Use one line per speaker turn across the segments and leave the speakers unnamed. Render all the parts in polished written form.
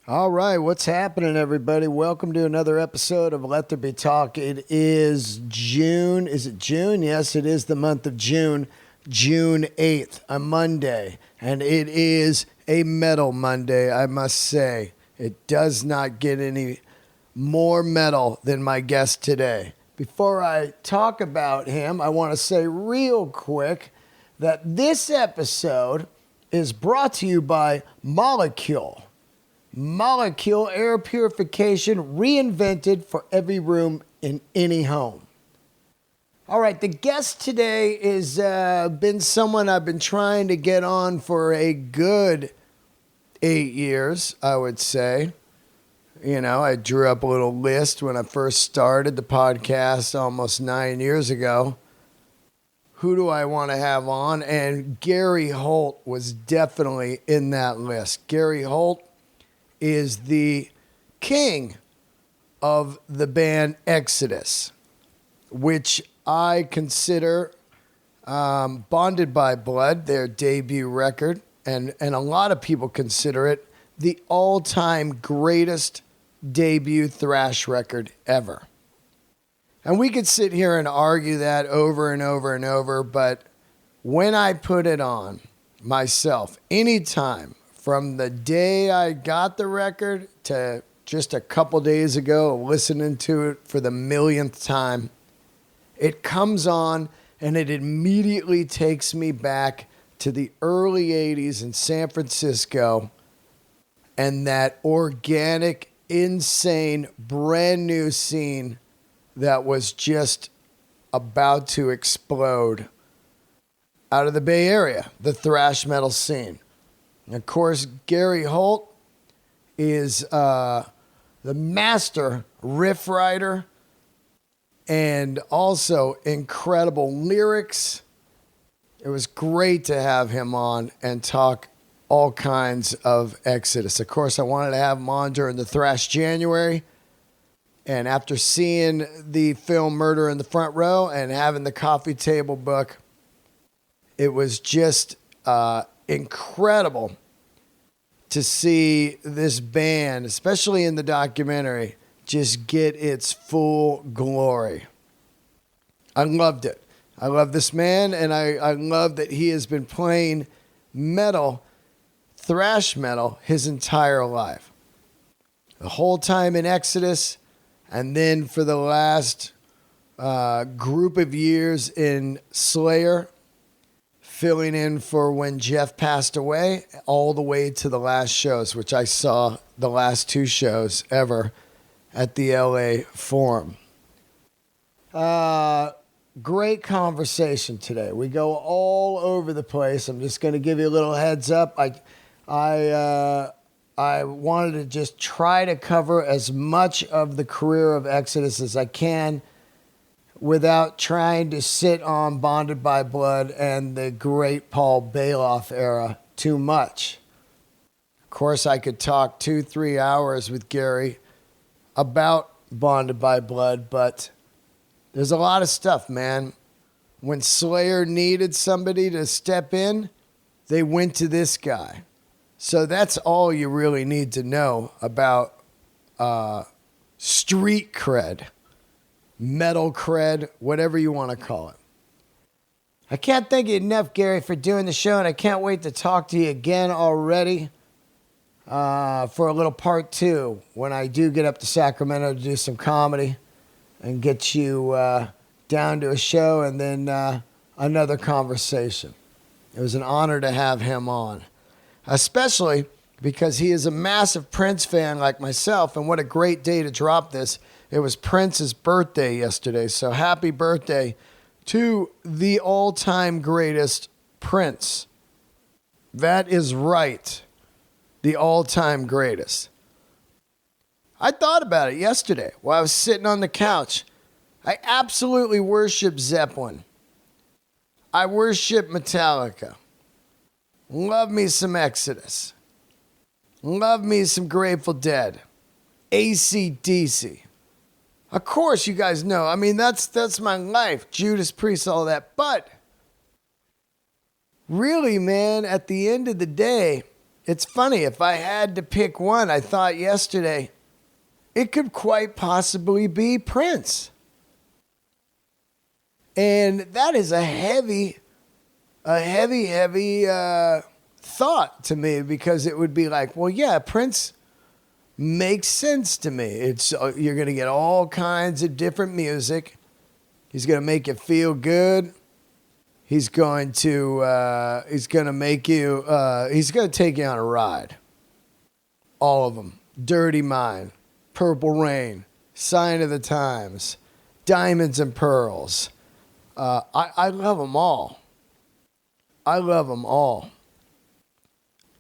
All right, what's happening, everybody? Welcome to another episode of Let There Be Talk. It is June. Is it June? Yes, it is the month of June. June 8th, a Monday. And it is a metal Monday, I must say. It does not get any more metal than my guest today. Before I talk about him, I want to say real quick that this episode is brought to you by Molekule. Molekule air purification reinvented for every room in any home. All right, the guest today is been someone I've been trying to get on for a good 8 years, I would say. You know, I drew up a little list when I first started the podcast almost 9 years ago. Who do I want to have on? And Gary Holt was definitely in that list. Gary Holt is the king of the band Exodus, which I consider Bonded by Blood, their debut record, and a lot of people consider it the all-time greatest debut thrash record ever. And we could sit here and argue that over and over and over, but when I put it on myself, anytime, from the day I got the record to just a couple days ago, listening to it for the millionth time, it comes on and it immediately takes me back to the early 80s in San Francisco and that organic, insane, brand new scene that was just about to explode out of the Bay Area, the thrash metal scene. Of course, Gary Holt is the master riff writer and also incredible lyrics. It was great to have him on and talk all kinds of Exodus. Of course, I wanted to have him on during the Thrash January. And after seeing the film Murder in the Front Row and having the coffee table book, it was just incredible to see this band, especially in the documentary, just get its full glory. I loved it. I love this man, and I love that he has been playing metal, thrash metal, his entire life. The whole time in Exodus, and then for the last group of years in Slayer, filling in for when Jeff passed away, all the way to the last shows, which I saw the last two shows ever at the LA Forum. Great conversation today. We go all over the place. I'm just going to give you a little heads up. I wanted to just try to cover as much of the career of Exodus as I can without trying to sit on Bonded by Blood and the great Paul Baloff era too much. Of course, I could talk 2-3 hours with Gary about Bonded by Blood, but there's a lot of stuff, man. When Slayer needed somebody to step in, they went to this guy. So that's all you really need to know about street cred, metal cred, whatever you want to call it. I can't thank you enough, Gary, for doing the show, and I can't wait to talk to you again already for a little part 2 when I do get up to Sacramento to do some comedy and get you down to a show and then another conversation. It was an honor to have him on, especially because he is a massive Prince fan like myself, and what a great day to drop this. It was Prince's birthday yesterday, so happy birthday to the all-time greatest Prince. That is right, the all-time greatest. I thought about it yesterday while I was sitting on the couch. I absolutely worship Zeppelin. I worship Metallica. Love me some Exodus. Love me some Grateful Dead. AC/DC. Of course, you guys know. I mean, that's my life. Judas Priest, all that. But really, man, at the end of the day, It's funny, if I had to pick one, I thought yesterday, it could quite possibly be Prince. And that is a heavy thought to me, because it would be like, well, yeah, Prince makes sense to me. You're going to get all kinds of different music. He's going to make you feel good. He's going to take you on a ride. All of them. Dirty Mind, Purple Rain, Sign of the Times, Diamonds and Pearls. I love them all. I love them all.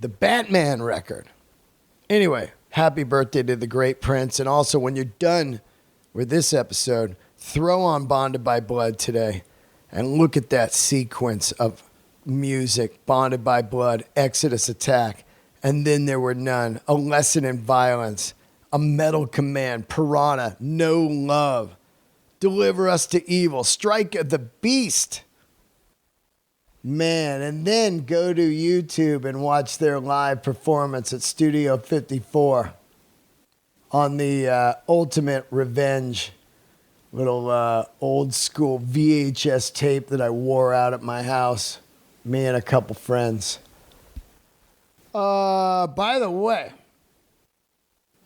The Batman record. Anyway, happy birthday to the great Prince. And also, when you're done with this episode, throw on Bonded by Blood today and look at that sequence of music. Bonded by Blood, Exodus Attack, and Then There Were None, A Lesson in Violence, A Metal Command, Piranha, No Love, Deliver Us to Evil, Strike of the Beast. Man, and then go to YouTube and watch their live performance at Studio 54 on the Ultimate Revenge, little old school VHS tape that I wore out at my house, me and a couple friends. By the way,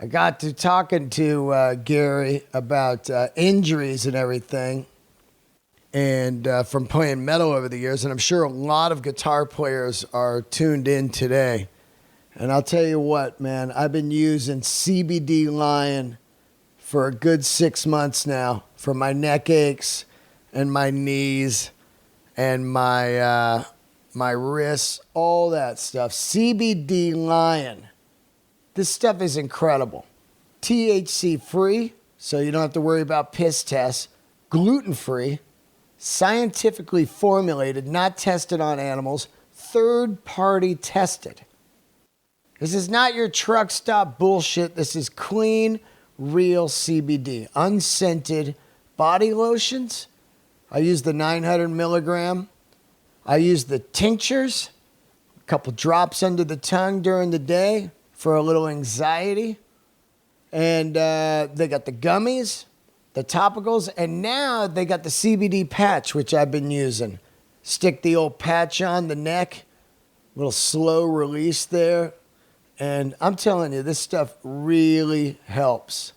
I got to talking to Gary about injuries and everything, and from playing metal over the years, and I'm sure a lot of guitar players are tuned in today. And I'll tell you what, man, I've been using CBD Lion for a good 6 months now for my neck aches and my knees and my wrists, all that stuff. CBD Lion. This stuff is incredible. THC free, so you don't have to worry about piss tests. Gluten free, scientifically formulated, not tested on animals, third party tested. This is not your truck stop bullshit. This is clean, real CBD. Unscented body lotions. I use the 900 milligram. I use the tinctures. A couple drops under the tongue during the day for a little anxiety. And they got the gummies, the topicals, and now they got the CBD patch, which I've been using. Stick the old patch on the neck. Little slow release there. And I'm telling you, this stuff really helps.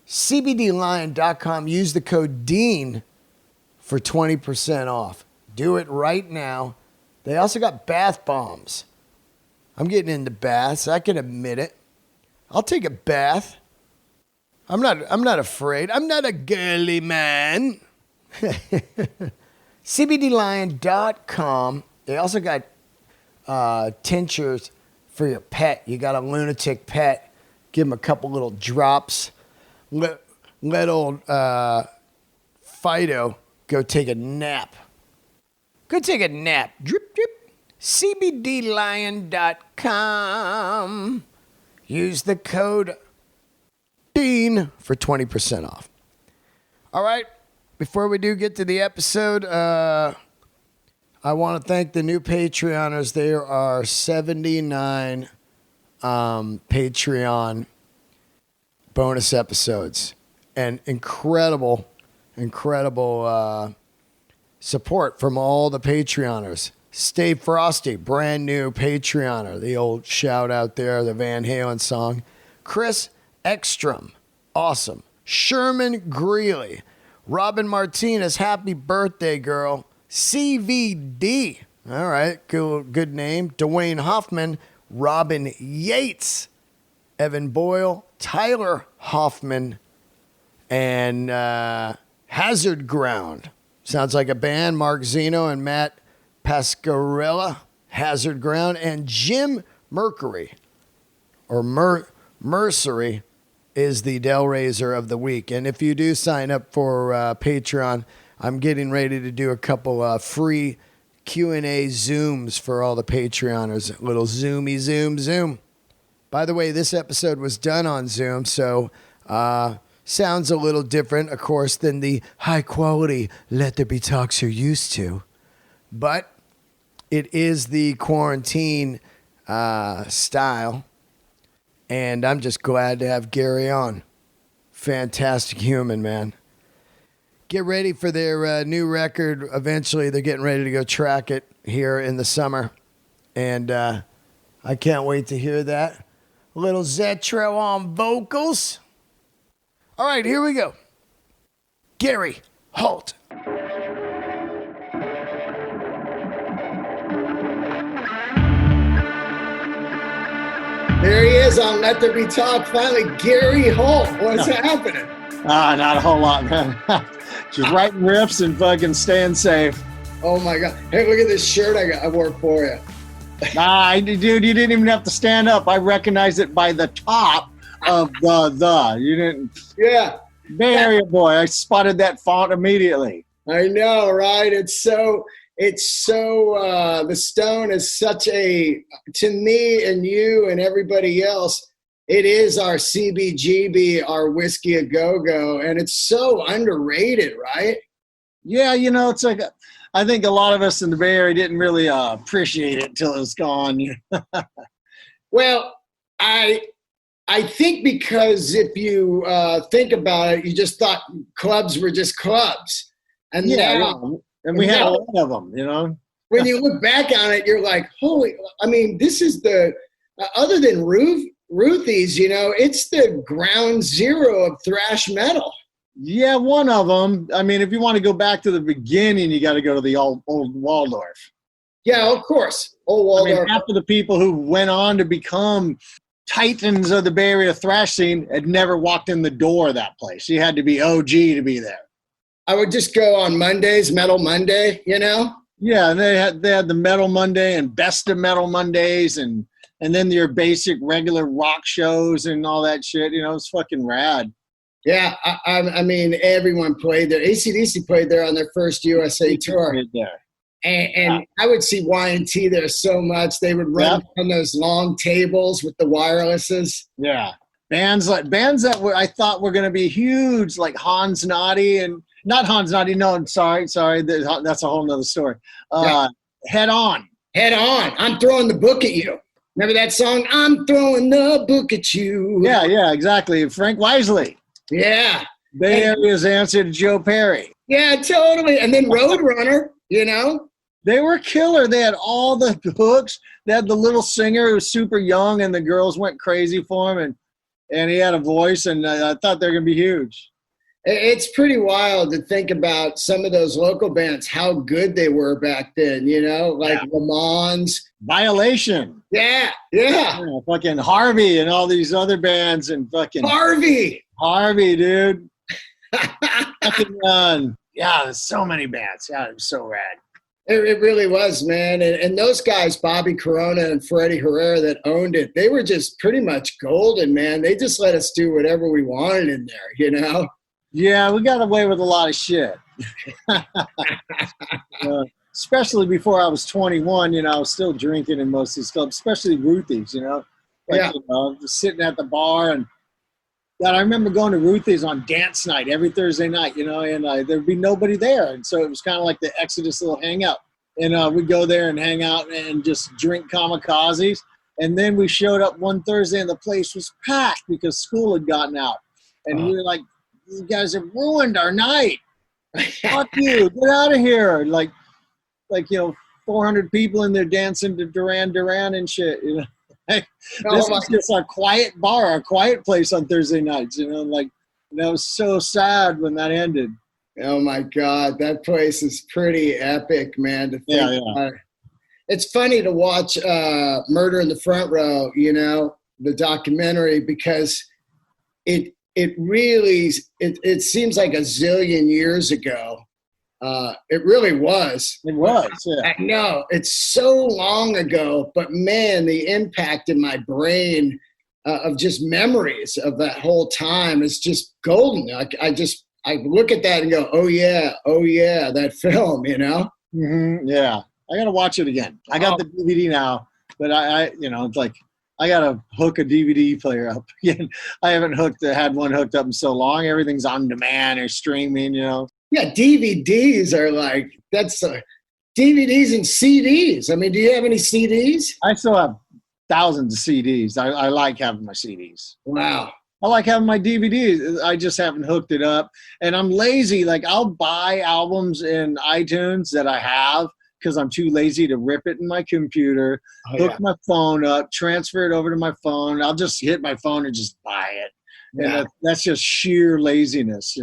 CBDLion.com. Use the code DEAN for 20% off. Do it right now. They also got bath bombs. I'm getting into baths. I can admit it. I'll take a bath. I'm not afraid. I'm not a girly man. CBDLion.com. They also got tinctures for your pet. You got a lunatic pet, give him a couple little drops. Let old Fido go take a nap. Go take a nap. Drip, drip. CBDLion.com. Use the code DEAN for 20% off. All right. Before we do get to the episode, I want to thank the new Patreoners. There are 79 Patreon bonus episodes and incredible support from all the Patreoners. Stay Frosty, brand new Patreoner. The old shout out there, the Van Halen song. Chris Ekstrom, awesome. Sherman Greeley. Robin Martinez, happy birthday, girl. CVD, all right, cool, good name. Dwayne Hoffman, Robin Yates, Evan Boyle, Tyler Hoffman, and Hazard Ground. Sounds like a band. Mark Zeno and Matt Pascarella, Hazard Ground, and Jim Mercury, or Mercery, is the Del Raiser of the week. And if you do sign up for Patreon, I'm getting ready to do a couple free Q&A Zooms for all the Patreoners. A little zoomy zoom. By the way, this episode was done on Zoom, so sounds a little different, of course, than the high-quality Let There Be Talks you're used to. But it is the quarantine style. And I'm just glad to have Gary on. Fantastic human, man. Get ready for their new record. Eventually, they're getting ready to go track it here in the summer. And I can't wait to hear that. Little Zetro on vocals. All right, here we go. Gary Holt. There he is on Let There Be Talk. Finally, Gary Holt. What's happening?
Not a whole lot, man. Just writing riffs and fucking staying safe.
Oh my God. Hey, look at this shirt I wore for you.
Dude, you didn't even have to stand up. I recognized it by the top of the. You didn't.
Yeah.
Bay Area boy. I spotted that font immediately.
I know, right? It's so, the Stone is such a, to me and you and everybody else, it is our CBGB, our whiskey a go-go, and it's so underrated, right?
Yeah, it's like, I think a lot of us in the Bay Area didn't really appreciate it till it was gone.
Well, I think because if you think about it, you just thought clubs were just clubs. And now,
and we had a lot of them,
When you look back on it, you're like, holy, this is the, other than Ruthie's, it's the ground zero of thrash metal.
Yeah, one of them. If you want to go back to the beginning, you got to go to the old Waldorf.
Yeah, of course. Old Waldorf.
Half of the people who went on to become titans of the Bay Area thrash scene had never walked in the door of that place. You had to be OG to be there.
I would just go on Mondays, Metal Monday,
Yeah, and they had the Metal Monday and Best of Metal Mondays and then your basic regular rock shows and all that shit. It's fucking rad.
Yeah, everyone played there. AC/DC played there on their first USA tour. And I would see Y&T there so much. They would run on those long tables with the wirelesses.
Yeah. Bands that I thought were going to be huge, like Hans Naughty and not Hans Naughty. No, sorry. That's a whole nother story. Head On.
I'm throwing the book at you. Remember that song? I'm throwing the book at you.
Yeah, exactly. Frank Wisely.
Yeah.
Bay Area's answer to Joe Perry.
Yeah, totally. And then Roadrunner,
They were killer. They had all the hooks. They had the little singer who was super young, and the girls went crazy for him, and he had a voice, and I thought they were going to be huge.
It's pretty wild to think about some of those local bands, how good they were back then, like Ramones.
Violation.
Yeah.
Fucking Harvey and all these other bands and fucking Harvey, dude. Fucking there's so many bands. Yeah, it was so rad.
It really was, man. And those guys, Bobby Corona and Freddie Herrera that owned it, they were just pretty much golden, man. They just let us do whatever we wanted in there,
Yeah, we got away with a lot of shit. Especially before I was 21, I was still drinking in most of these clubs, especially Ruthie's, just sitting at the bar. And I remember going to Ruthie's on dance night every Thursday night, and there'd be nobody there. And so it was kind of like the Exodus little hangout. And we'd go there and hang out and just drink kamikazes. And then we showed up one Thursday and the place was packed because school had gotten out. And we were like, you guys have ruined our night. Fuck you. Get out of here. Like 400 people in there dancing to Duran Duran and shit, This is just our quiet bar, our quiet place on Thursday nights, that was so sad when that ended.
Oh my God, that place is pretty epic, man, to think about. It's funny to watch Murder in the Front Row, the documentary, because it really seems like a zillion years ago. It really was.
It was, yeah.
No, it's so long ago, but man, the impact in my brain of just memories of that whole time is just golden. I look at that and go, oh yeah, that film,
Mm-hmm, yeah, I gotta watch it again. I got the DVD now, but it's like I gotta hook a DVD player up again. I haven't had one hooked up in so long. Everything's on demand or streaming,
Yeah, DVDs are like, that's DVDs and CDs. Do you have any CDs?
I still have thousands of CDs. I like having my CDs.
Wow.
I like having my DVDs. I just haven't hooked it up. And I'm lazy. Like, I'll buy albums in iTunes that I have because I'm too lazy to rip it in my computer, hook my phone up, transfer it over to my phone. I'll just hit my phone and just buy it. Yeah. And that's just sheer laziness.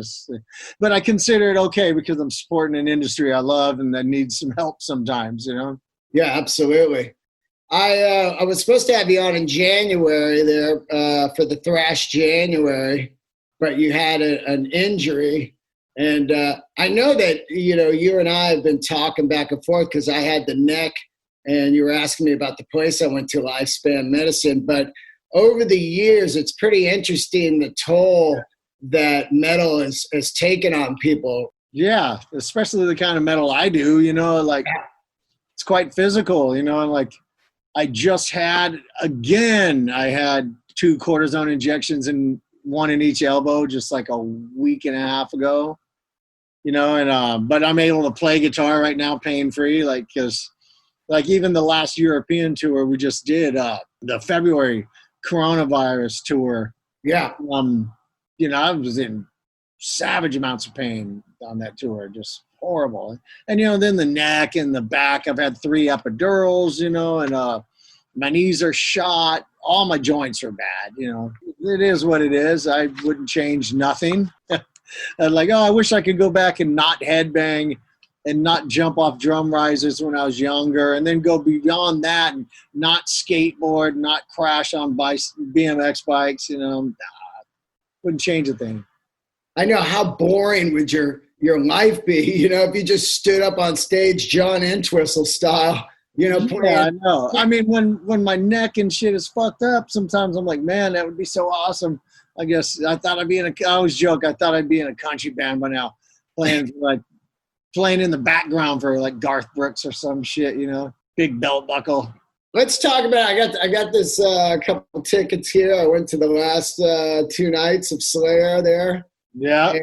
But I consider it okay because I'm supporting an industry I love and that needs some help sometimes, you know?
Yeah, absolutely. I was supposed to have you on in January there for the Thrash January, but you had an injury. And I know that, you and I have been talking back and forth because I had the neck and you were asking me about the place I went to, Lifespan Medicine. But over the years, it's pretty interesting the toll that metal has taken on people.
Yeah, especially the kind of metal I do, it's quite physical, and like I just had, I had 2 cortisone injections and 1 in each elbow just like a week and a half ago, but I'm able to play guitar right now pain-free, because even the last European tour we just did, the February coronavirus tour.
Yeah.
I was in savage amounts of pain on that tour, just horrible. And, then the neck and the back, I've had 3 epidurals, and my knees are shot. All my joints are bad, It is what it is. I wouldn't change nothing. And I wish I could go back and not headbang and not jump off drum risers when I was younger, and then go beyond that and not skateboard, not crash on BMX bikes, wouldn't change a thing.
I know. How boring would your life be, if you just stood up on stage John Entwistle style, playing.
Yeah, I know. I mean, when my neck and shit is fucked up, sometimes I'm like, man, that would be so awesome. I guess I thought I always joke, I thought I'd be in a country band by now, playing in the background for Garth Brooks or some shit, big belt buckle.
Let's talk about, I got this couple tickets here. I went to the last 2 nights of Slayer there.
Yeah.
And,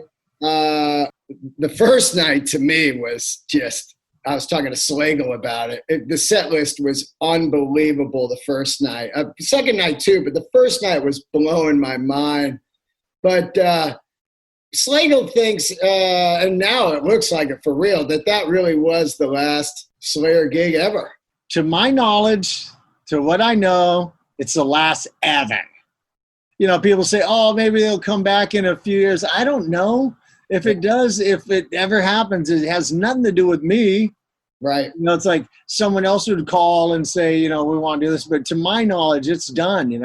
the first night to me was just, I was talking to Slagle about it. The set list was unbelievable the first night. Second night too, but the first night was blowing my mind. But Slagle thinks, and now it looks like it for real, that really was the last Slayer gig ever.
To my knowledge, to what I know, it's the last ever. People say, oh, maybe they'll come back in a few years. I don't know. If it does, if it ever happens, it has nothing to do with me.
Right.
It's like someone else would call and say, we want to do this. But to my knowledge, it's done, and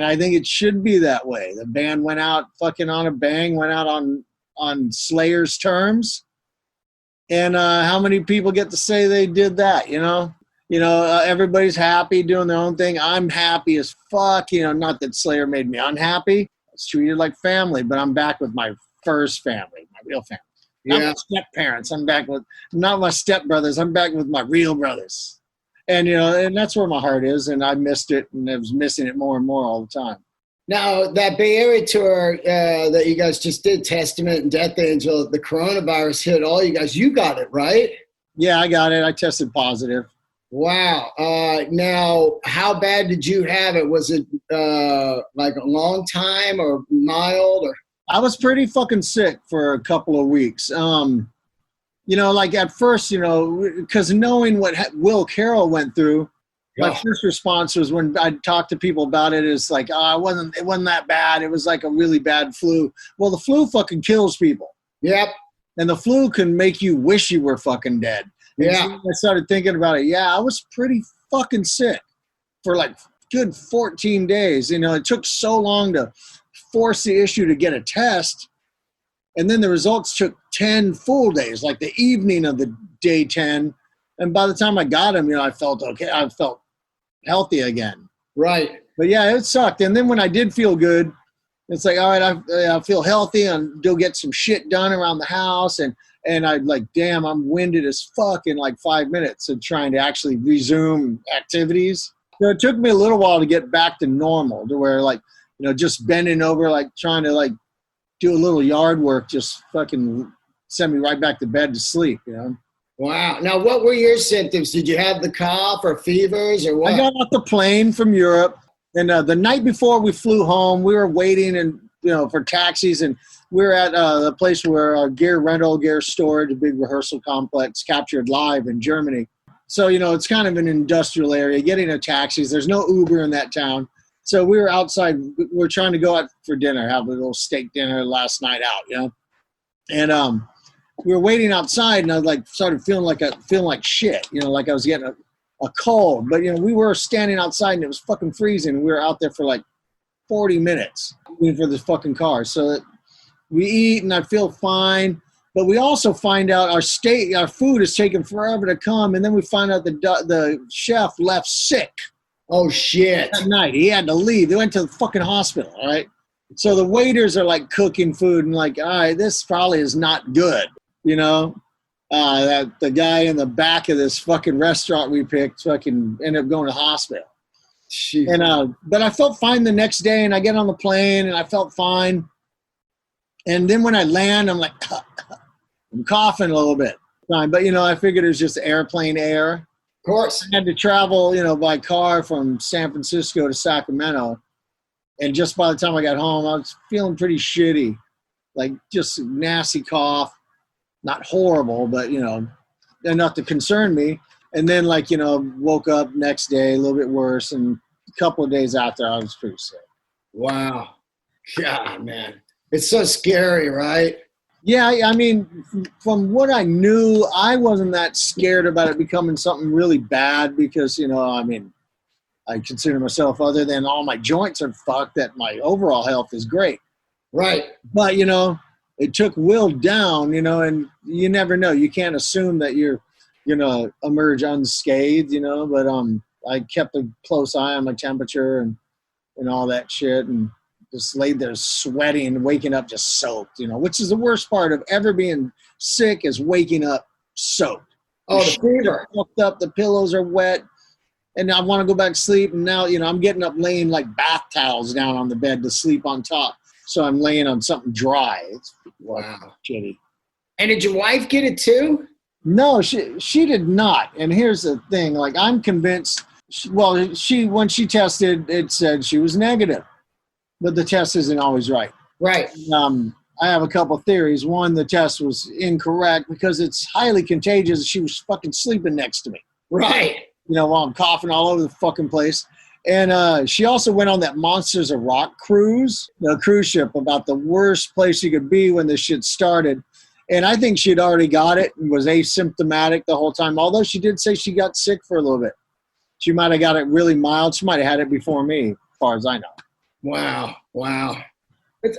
I think it should be that way. The band went out fucking on a bang, went out on Slayer's terms. And how many people get to say they did that, everybody's happy doing their own thing. I'm happy as fuck, not that Slayer made me unhappy. I was treated like family, but I'm back with my first family, my real family.
Yeah.
Not my step parents. I'm back with, not my step brothers. I'm back with my real brothers. And, and that's where my heart is. And I missed it, and I was missing it more and more all the time.
Now, that Bay Area tour that you guys just did, Testament and Death Angel, the coronavirus hit all you guys. You got it, right?
Yeah, I got it. I tested positive.
Wow. Now, how bad did you have it? Was it like a long time or mild? Or
I was pretty fucking sick for a couple of weeks. At first, because knowing what Will Carroll went through, my first response was when I talked to people about it is like, it wasn't that bad. It was like a really bad flu. Well, the flu fucking kills people.
Yep.
And the flu can make you wish you were fucking dead.
Yeah.
And so I started thinking about it. Yeah, I was pretty fucking sick for good 14 days. It took so long to force the issue to get a test. And then the results took 10 full days, like the evening of the day 10. And by the time I got them, I felt okay. I felt healthy again.
Right.
But yeah, it sucked. And then when I did feel good, it's like, all right, I feel healthy and go get some shit done around the house. And I'd damn, I'm winded as fuck in 5 minutes of trying to actually resume activities. So it took me a little while to get back to normal, to where just bending over, trying to do a little yard work, just fucking send me right back to bed to sleep,
Wow. Now, what were your symptoms? Did you have the cough or fevers or what?
I got off the plane from Europe, and the night before we flew home, we were waiting for taxis, and we were at the place where gear storage, a big rehearsal complex, captured live in Germany. So, it's kind of an industrial area. Getting a taxis, there's no Uber in that town. So we were outside. We were trying to go out for dinner, have a little steak dinner last night out, And we were waiting outside, and I started feeling like shit, like I was getting a cold. But we were standing outside, and it was fucking freezing. We were out there for like 40 minutes waiting for this fucking car. So we eat, and I feel fine. But we also find out our food is taking forever to come, and then we find out the chef left sick.
Oh shit!
That night he had to leave. They went to the fucking hospital. All right. So the waiters are like cooking food and like, all right, this probably is not good. That the guy in the back of this fucking restaurant we picked fucking ended up going to the hospital.
Jeez.
And but I felt fine the next day, and I get on the plane and I felt fine. And then when I land, I'm like, I'm coughing a little bit. But I figured it was just airplane air.
Of course.
I had to travel, by car from San Francisco to Sacramento. And just by the time I got home, I was feeling pretty shitty. Like just nasty cough. Not horrible, but, enough to concern me. And then, woke up next day a little bit worse. And a couple of days after, I was pretty sick.
Wow. God, man. It's so scary, right?
Yeah, I mean, from what I knew, I wasn't that scared about it becoming something really bad because, I consider myself, other than all my joints are fucked, that my overall health is great.
Right.
But, it took Will down, and you never know. You can't assume that you're going to emerge unscathed, but I kept a close eye on my temperature and all that shit, and just laid there sweating and waking up just soaked, which is the worst part of ever being sick, is waking up soaked.
Oh, the fever.
Fucked up, the pillows are wet, and I want to go back to sleep, and now, I'm getting up laying like bath towels down on the bed to sleep on top. So I'm laying on something dry. It's shitty.
And did your wife get it too?
No, she did not. And here's the thing, I'm convinced, when she tested, it said she was negative. But the test isn't always right.
Right.
I have a couple of theories. One, the test was incorrect because it's highly contagious. She was fucking sleeping next to me.
Right.
While I'm coughing all over the fucking place. And she also went on that Monsters of Rock cruise, cruise ship, about the worst place you could be when this shit started. And I think she had already got it and was asymptomatic the whole time, although she did say she got sick for a little bit. She might have got it really mild. She might have had it before me, as far as I know.
Wow.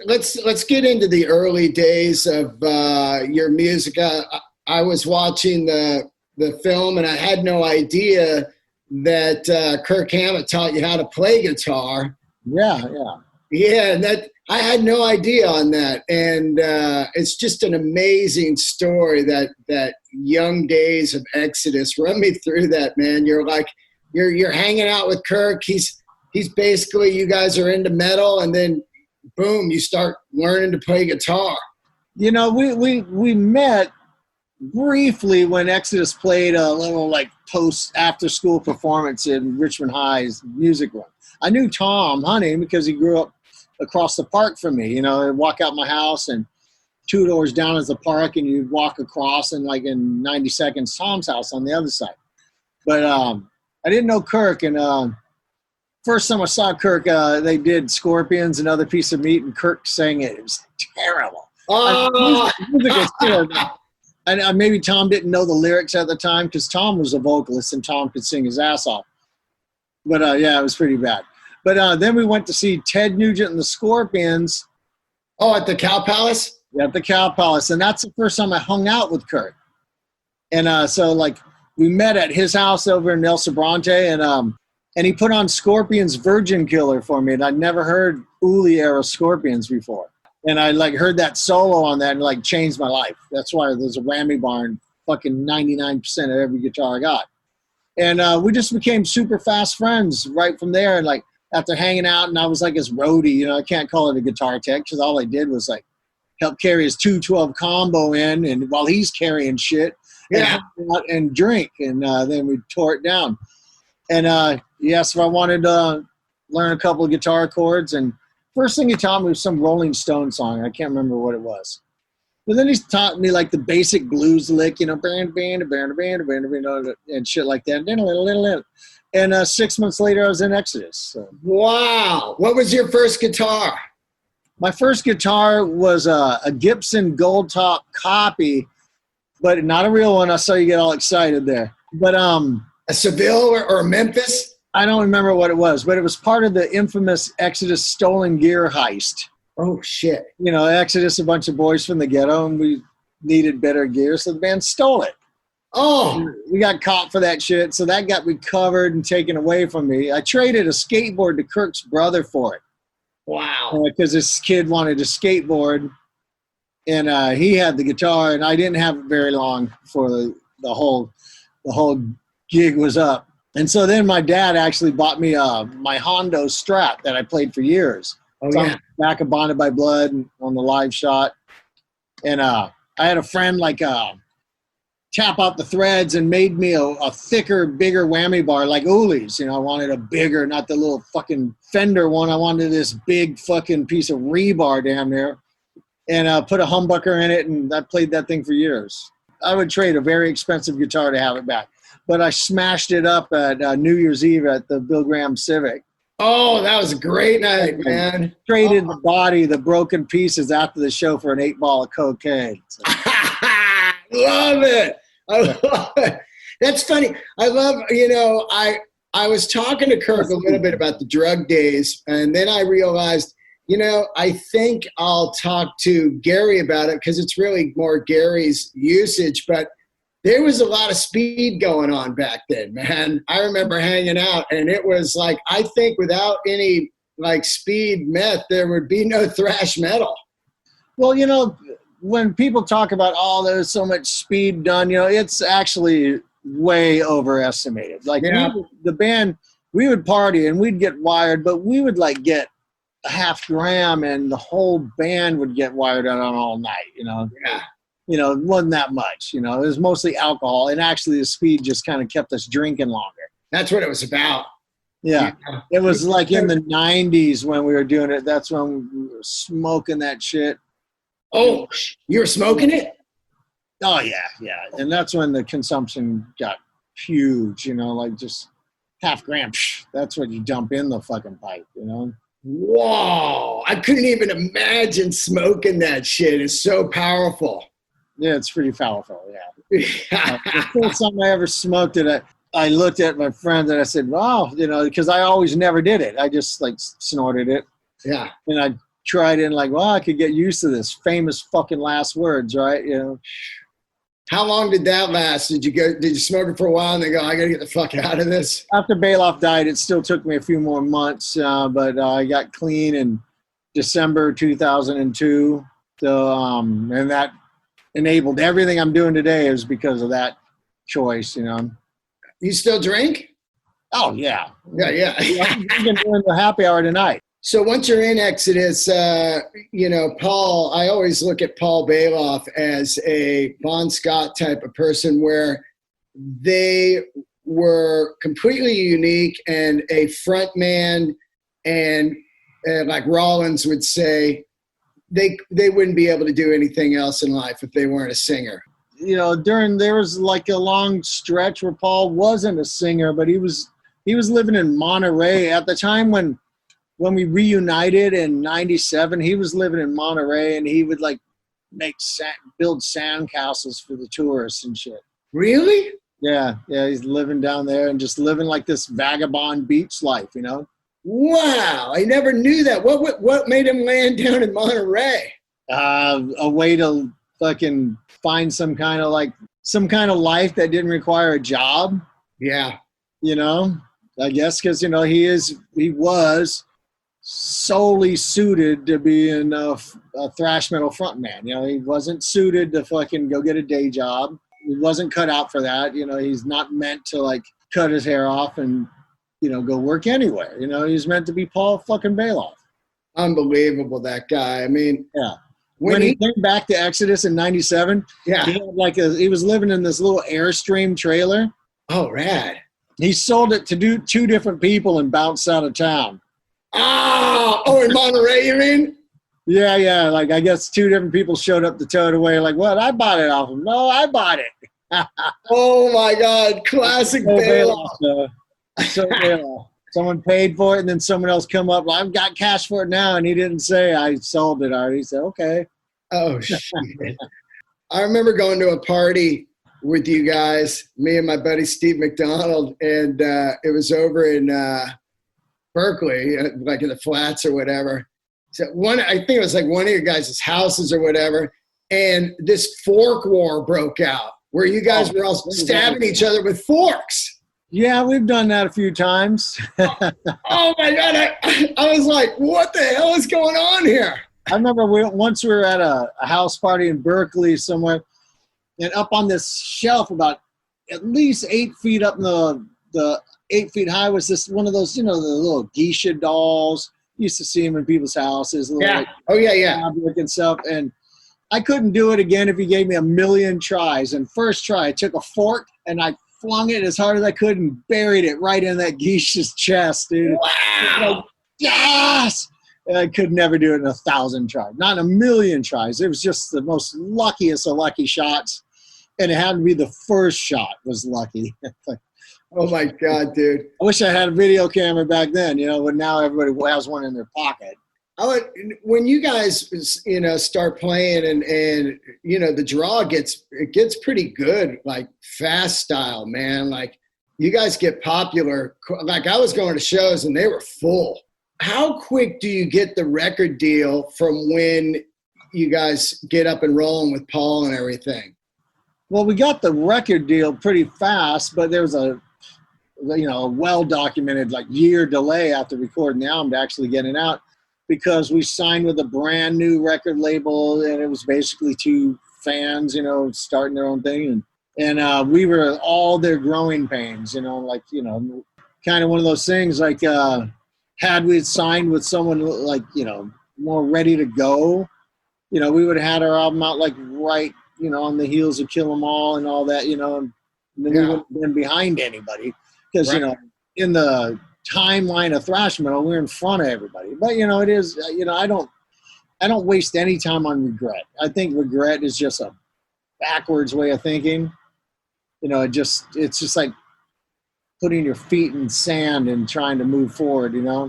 Let's get into the early days of your music. I was watching the film, and I had no idea that Kirk Hammett taught you how to play guitar.
Yeah.
Yeah, that I had no idea on that, and it's just an amazing story. That young days of Exodus. Run me through that, man. You're hanging out with Kirk. He's basically, you guys are into metal, and then boom, you start learning to play guitar.
We met briefly when Exodus played a little post after school performance in Richmond High's music room. I knew Tom Hunting because he grew up across the park from me. I'd walk out my house, and 2 doors down is the park, and you'd walk across, and in 90 seconds, Tom's house on the other side. But I didn't know Kirk, and first time I saw Kirk, they did Scorpions, Another Piece of Meat, and Kirk sang it. It was terrible.
Oh.
Music was terrible. And maybe Tom didn't know the lyrics at the time because Tom was a vocalist and Tom could sing his ass off. But, it was pretty bad. But then we went to see Ted Nugent and the Scorpions.
Oh, at the Cow Palace?
Yeah, at the Cow Palace. And that's the first time I hung out with Kirk. And we met at his house over in El Sobrante, and he put on Scorpions' Virgin Killer for me. And I'd never heard Uli era Scorpions before. And I heard that solo on that and changed my life. That's why there's a whammy bar in fucking 99% of every guitar I got. And we just became super fast friends right from there. And after hanging out, and I was his roadie, I can't call it a guitar tech because all I did was help carry his 212 combo in, and while he's carrying shit.
Yeah.
and drink, and then we tore it down. And he asked if I wanted to learn a couple of guitar chords, and first thing he taught me was some Rolling Stone song. I can't remember what it was. But then he's taught me like the basic blues lick, you know, and shit like that. And 6 months later, I was in Exodus. So.
Wow. What was your first guitar?
My first guitar was a Gibson Gold Top copy, but not a real one. I saw you get all excited there. But
a Seville or a Memphis?
I don't remember what it was, but it was part of the infamous Exodus stolen gear heist.
Oh, shit.
You know, Exodus, a bunch of boys from the ghetto, and we needed better gear, so the band stole it.
Oh.
We got caught for that shit, so that got recovered and taken away from me. I traded a skateboard to Kirk's brother for it.
Wow.
Because this kid wanted to skateboard, and he had the guitar, and I didn't have it very long before the whole gig was up. And so then my dad actually bought me my Hondo Strat that I played for years.
Oh,
it's
yeah.
on the back of Bonded by Blood on the live shot. And I had a friend tap out the threads and made me a thicker, bigger whammy bar like Uli's. You know, I wanted a bigger, not the little fucking Fender one. I wanted this big fucking piece of rebar damn near. And put a humbucker in it, and I played that thing for years. I would trade a very expensive guitar to have it back. But I smashed it up at New Year's Eve at the Bill Graham Civic.
Oh, that was a great night, man.
Traded the body, the broken pieces after the show for an 8-ball of cocaine. So.
Love it. I love it. That's funny. I love, you know, I was talking to Kirk a little bit about the drug days, and then I realized, you know, I think I'll talk to Gary about it because it's really more Gary's usage, but there was a lot of speed going on back then, man. I remember hanging out, and it was like, I think without any like speed meth, there would be no thrash metal.
Well, you know, when people talk about, oh, there's so much speed done, you know, it's actually way overestimated. Like the band, we would party and we'd get wired, but we would like get a half gram and the whole band would get wired out on all night, you know?
Yeah.
You know, it wasn't that much, you know, it was mostly alcohol, and actually the speed just kind of kept us drinking longer.
That's what it was about.
Yeah. It was like in the 90s when we were doing it. That's when we were smoking that shit.
Oh, you were smoking it?
Oh, yeah. And that's when the consumption got huge, you know, like just half gram. That's what you dump in the fucking pipe, you know?
Whoa. I couldn't even imagine smoking that shit. It's so powerful.
Yeah, it's pretty powerful, yeah. The first time I ever smoked it, I looked at my friend and I said, wow, you know, because I always never did it. I just like snorted it.
Yeah.
And I tried it and like, well, I could get used to this famous fucking last words, right? You know.
How long did that last? Did you smoke it for a while and then go, I gotta get the fuck out of this?
After Baloff died, it still took me a few more months, but I got clean in December 2002. So, and that enabled everything I'm doing today is because of that choice, you know.
You still drink?
Oh, yeah.
Yeah.
I've been doing the happy hour tonight.
So once you're in Exodus, you know, Paul, I always look at Paul Baloff as a Bon Scott type of person where they were completely unique and a front man, and like Rollins would say, they wouldn't be able to do anything else in life if they weren't a singer.
You know, there was like a long stretch where Paul wasn't a singer, but he was living in Monterey at the time when we reunited in '97. He was living in Monterey, and he would like build sand castles for the tourists and shit.
Really?
Yeah. He's living down there and just living like this vagabond beach life, you know.
Wow, I never knew that. What made him land down in Monterey?
A way to fucking find some kind of life that didn't require a job.
Yeah.
You know, I guess because, you know, he was solely suited to be a thrash metal frontman. You know, he wasn't suited to fucking go get a day job. He wasn't cut out for that. You know, he's not meant to like cut his hair off and, you know, go work anywhere. You know, he's meant to be Paul fucking Baloff.
Unbelievable, that guy. I mean,
yeah. When he came back to Exodus in '97,
Yeah.
he was living in this little Airstream trailer.
Oh, rad.
He sold it to two different people and bounced out of town.
Oh, in Monterey, you mean?
Yeah. Like, I guess two different people showed up to tow it away. Like, what? I bought it off him. No, I bought it.
Oh, my God. Classic Baloff.
So Baloff. Someone paid for it, and then someone else come up. Well, I've got cash for it now, and he didn't say I sold it already. He said, okay.
Oh, shit. I remember going to a party with you guys, me and my buddy Steve McDonald, and it was over in Berkeley, like in the flats or whatever. So I think it was like one of your guys' houses or whatever, and this fork war broke out where you guys were all stabbing each other with forks.
Yeah, we've done that a few times.
Oh my God, I was like, what the hell is going on here?
I remember once we were at a house party in Berkeley somewhere, and up on this shelf about at least 8 feet up in the 8 feet high was this one of those, the little geisha dolls. You used to see them in people's houses.
Yeah.
Like,
oh, yeah.
fabric and stuff. And I couldn't do it again if you gave me a million tries. And first try, I took a fork and I flung it as hard as I could and buried it right in that geisha's chest, dude.
Wow.
Like, yes! And I could never do it in 1,000 tries. Not in a million tries. It was just the most luckiest of lucky shots. And it had to be the first shot was lucky.
Oh, my God, dude.
I wish I had a video camera back then, but now everybody has one in their pocket.
When you guys, start playing and the draw gets pretty good, like fast style, man. Like you guys get popular. Like I was going to shows and they were full. How quick do you get the record deal from when you guys get up and rolling with Paul and everything?
Well, we got the record deal pretty fast, but there was a well-documented year delay after recording the album to actually getting out, because we signed with a brand new record label and it was basically two fans, starting their own thing. And we were all their growing pains, kind of one of those things had we signed with someone more ready to go, we would have had our album out right, on the heels of Kill 'Em All and all that, and then we wouldn't have been behind anybody because,
right.
In the timeline of thrash metal, we're in front of everybody. But, it is, I don't waste any time on regret. I think regret is just a backwards way of thinking. It's just like putting your feet in sand and trying to move forward, Yeah.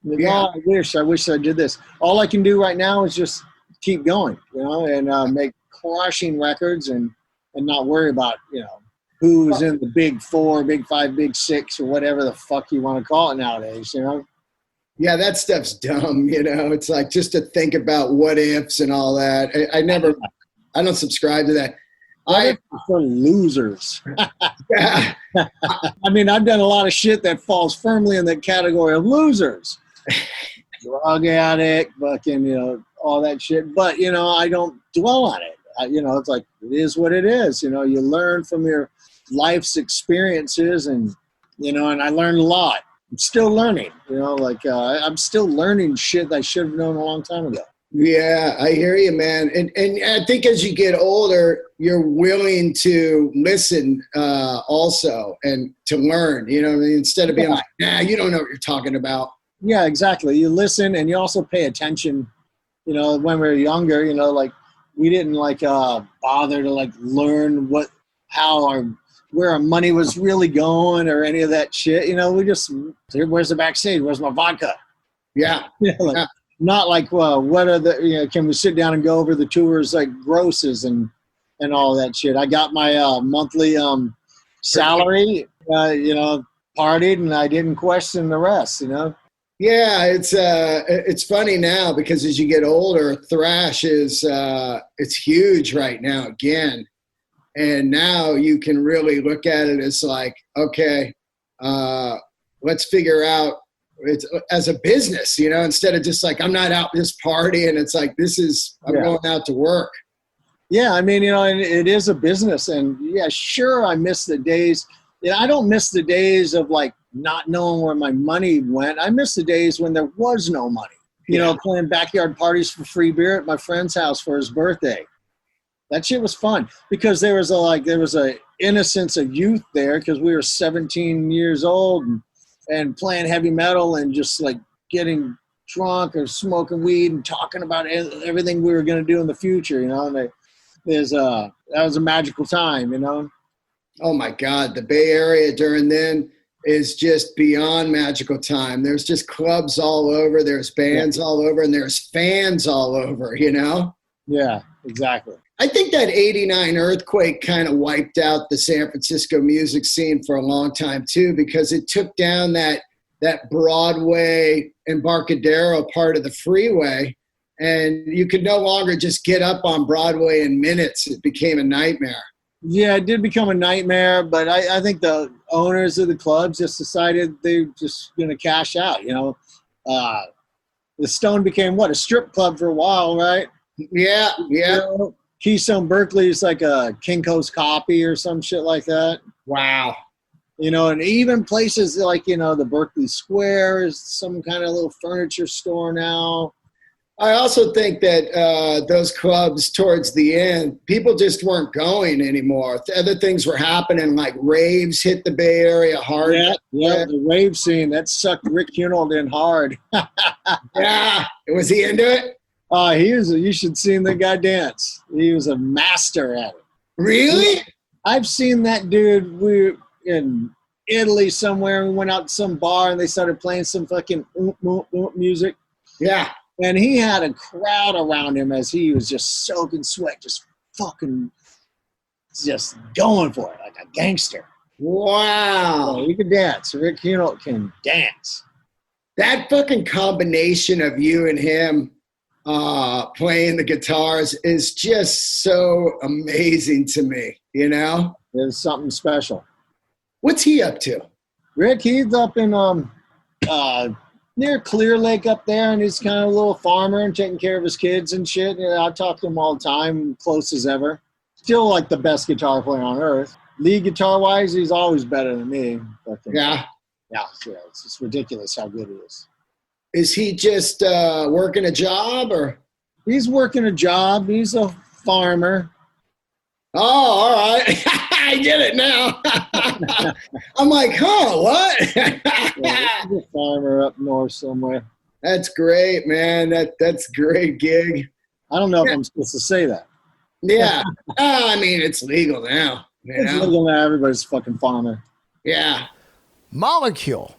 Oh, I wish I did this. All I can do right now is just keep going, and make crushing records and not worry about, who's in the big 4, big 5, big 6, or whatever the fuck you want to call it nowadays,
Yeah, that stuff's dumb, It's like just to think about what ifs and all that. I don't subscribe to that.
For losers.
Yeah.
I mean, I've done a lot of shit that falls firmly in the category of losers. Drug addict, fucking, all that shit. But, I don't dwell on it. It's like, it is what it is. You learn from your life's experiences and I learned a lot. I'm still learning, I'm still learning shit that I should have known a long time ago.
Yeah, I hear you, man. And I think as you get older, you're willing to listen also and to learn, instead of being like, nah, you don't know what you're talking about.
Yeah, exactly. You listen and you also pay attention, when we were younger, we didn't bother to learn where our money was really going or any of that shit. We just, where's the backstage? Where's my vodka?
Yeah.
Yeah. Not what are the, can we sit down and go over the tours grosses and all that shit. I got my monthly salary, partied, and I didn't question the rest,
Yeah, it's funny now because as you get older, thrash is it's huge right now again, and now you can really look at it as okay, let's figure out it's as a business, instead of just I'm not out this party and it's I'm going out to work.
Yeah, I mean, and it is a business, and yeah, sure, I miss the days. I don't miss the days of not knowing where my money went. I miss the days when there was no money. you know, playing backyard parties for free beer at my friend's house for his birthday. That shit was fun because there was a innocence of youth there because we were 17 years old and playing heavy metal and just like getting drunk or smoking weed and talking about everything we were going to do in the future, you know. And that was a magical time, you know.
Oh my God, the Bay Area during then is just beyond magical time. There's just clubs all over, there's bands all over, and there's fans all over, you know?
Yeah, exactly.
I think that 89 earthquake kind of wiped out the San Francisco music scene for a long time too, because it took down that Broadway Embarcadero part of the freeway, and you could no longer just get up on Broadway in minutes. It became a nightmare.
Yeah, it did become a nightmare, but I think the owners of the clubs just decided they're just going to cash out, you know. The Stone became, a strip club for a while, right?
Yeah.
You know, Keystone Berkeley is like a Kinko's Copy or some shit like that.
Wow.
You know, and even places like, you know, the Berkeley Square is some kind of little furniture store now.
I also think that those clubs towards the end, people just weren't going anymore. Other things were happening, like raves hit the Bay Area hard.
Yeah, the rave scene, that sucked Rick Hunold in hard.
Yeah, was he into it?
You should see the guy dance. He was a master at it.
Really?
I've seen that dude. We were in Italy somewhere, and we went out to some bar, and they started playing some fucking music.
Yeah.
And he had a crowd around him as he was just soaking sweat, just fucking just going for it like a gangster.
Wow.
So he can dance. Rick Hunold can dance.
That fucking combination of you and him playing the guitars is just so amazing to me, you know?
There's something special.
What's he up to?
Rick, he's up in near Clear Lake up there, and he's kind of a little farmer and taking care of his kids and shit. You know, I talk to him all the time, close as ever. Still like the best guitar player on earth. Lead guitar-wise, he's always better than me. But,
Yeah.
Yeah, it's just ridiculous how good he is.
Is he just working a job or?
He's working a job. He's a farmer.
Oh, all right. I get it now. I'm like, what?
Yeah, he's a farmer up north somewhere.
That's great, man. That's a great gig.
I don't know if I'm supposed to say that.
Yeah. I mean, it's legal now.
It's legal now. Everybody's a fucking farmer.
Yeah.
Molekule.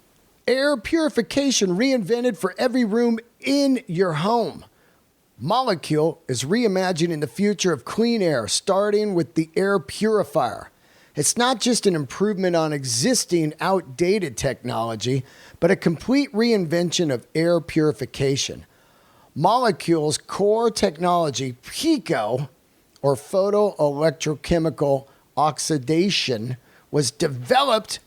Air purification reinvented for every room in your home. Molekule is reimagining the future of clean air, starting with the air purifier. It's not just an improvement on existing outdated technology, but a complete reinvention of air purification. Molekule's core technology, PICO, or photoelectrochemical oxidation, was developed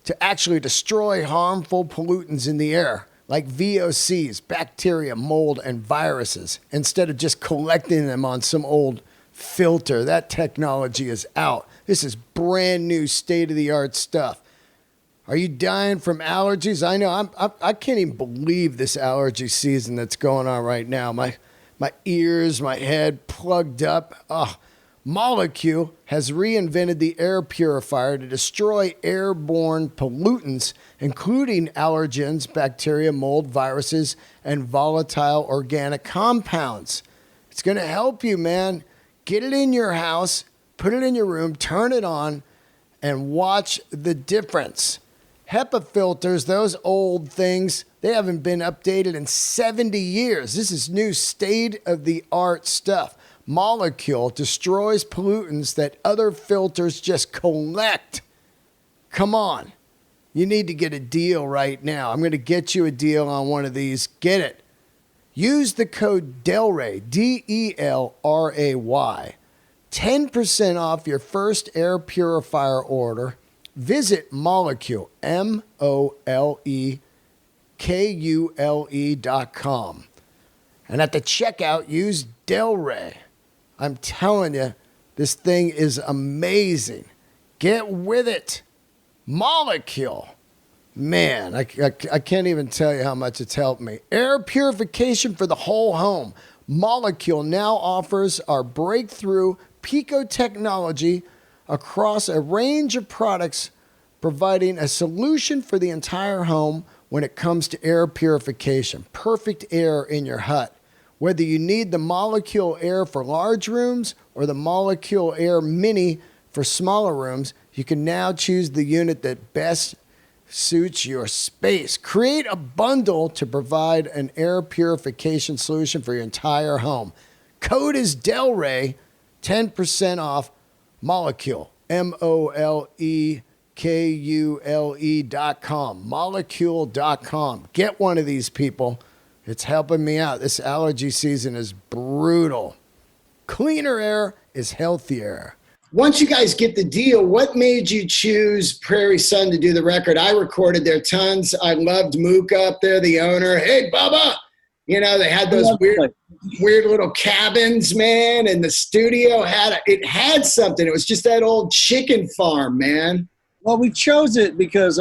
to actually destroy harmful pollutants in the air, like VOCs, bacteria, mold, and viruses, instead of just collecting them on some old filter. That technology is out. This is brand new, state-of-the-art stuff. Are you dying from allergies? I know. I can't even believe this allergy season that's going on right now. My ears, my head plugged up. Molekule has reinvented the air purifier to destroy airborne pollutants, including allergens, bacteria, mold, viruses, and volatile organic compounds. It's going to help you, man. Get it in your house, put it in your room, turn it on, and watch the difference. HEPA filters, those old things, they haven't been updated in 70 years. This is new state-of-the-art stuff. Molekule destroys pollutants that other filters just collect. Come on. You need to get a deal right now. I'm going to get you a deal on one of these. Get it. Use the code DELRAY, DELRAY. 10% off your first air purifier order. Visit Molekule, MOLEKULE.com. And at the checkout, use DELRAY. I'm telling you, this thing is amazing. Get with it. Molekule. Man, I can't even tell you how much it's helped me. Air purification for the whole home. Molekule now offers our breakthrough Pico technology across a range of products, providing a solution for the entire home when it comes to air purification. Perfect air in your hut. Whether you need the Molekule Air for large rooms or the Molekule Air Mini for smaller rooms, you can now choose the unit that best suits your space. Create a bundle to provide an air purification solution for your entire home. Code is Delray, 10% off Molekule, MOLEKULE.com, molekule.com. Get one of these, people. It's helping me out. This allergy season is brutal. Cleaner air is healthier.
Once you guys get the deal, what made you choose Prairie Sun to do the record? I recorded there tons. I loved Mook up there, the owner. Hey, Bubba. You know, they had those weird little cabins, man, and the studio had something. It was just that old chicken farm, man.
Well, we chose it because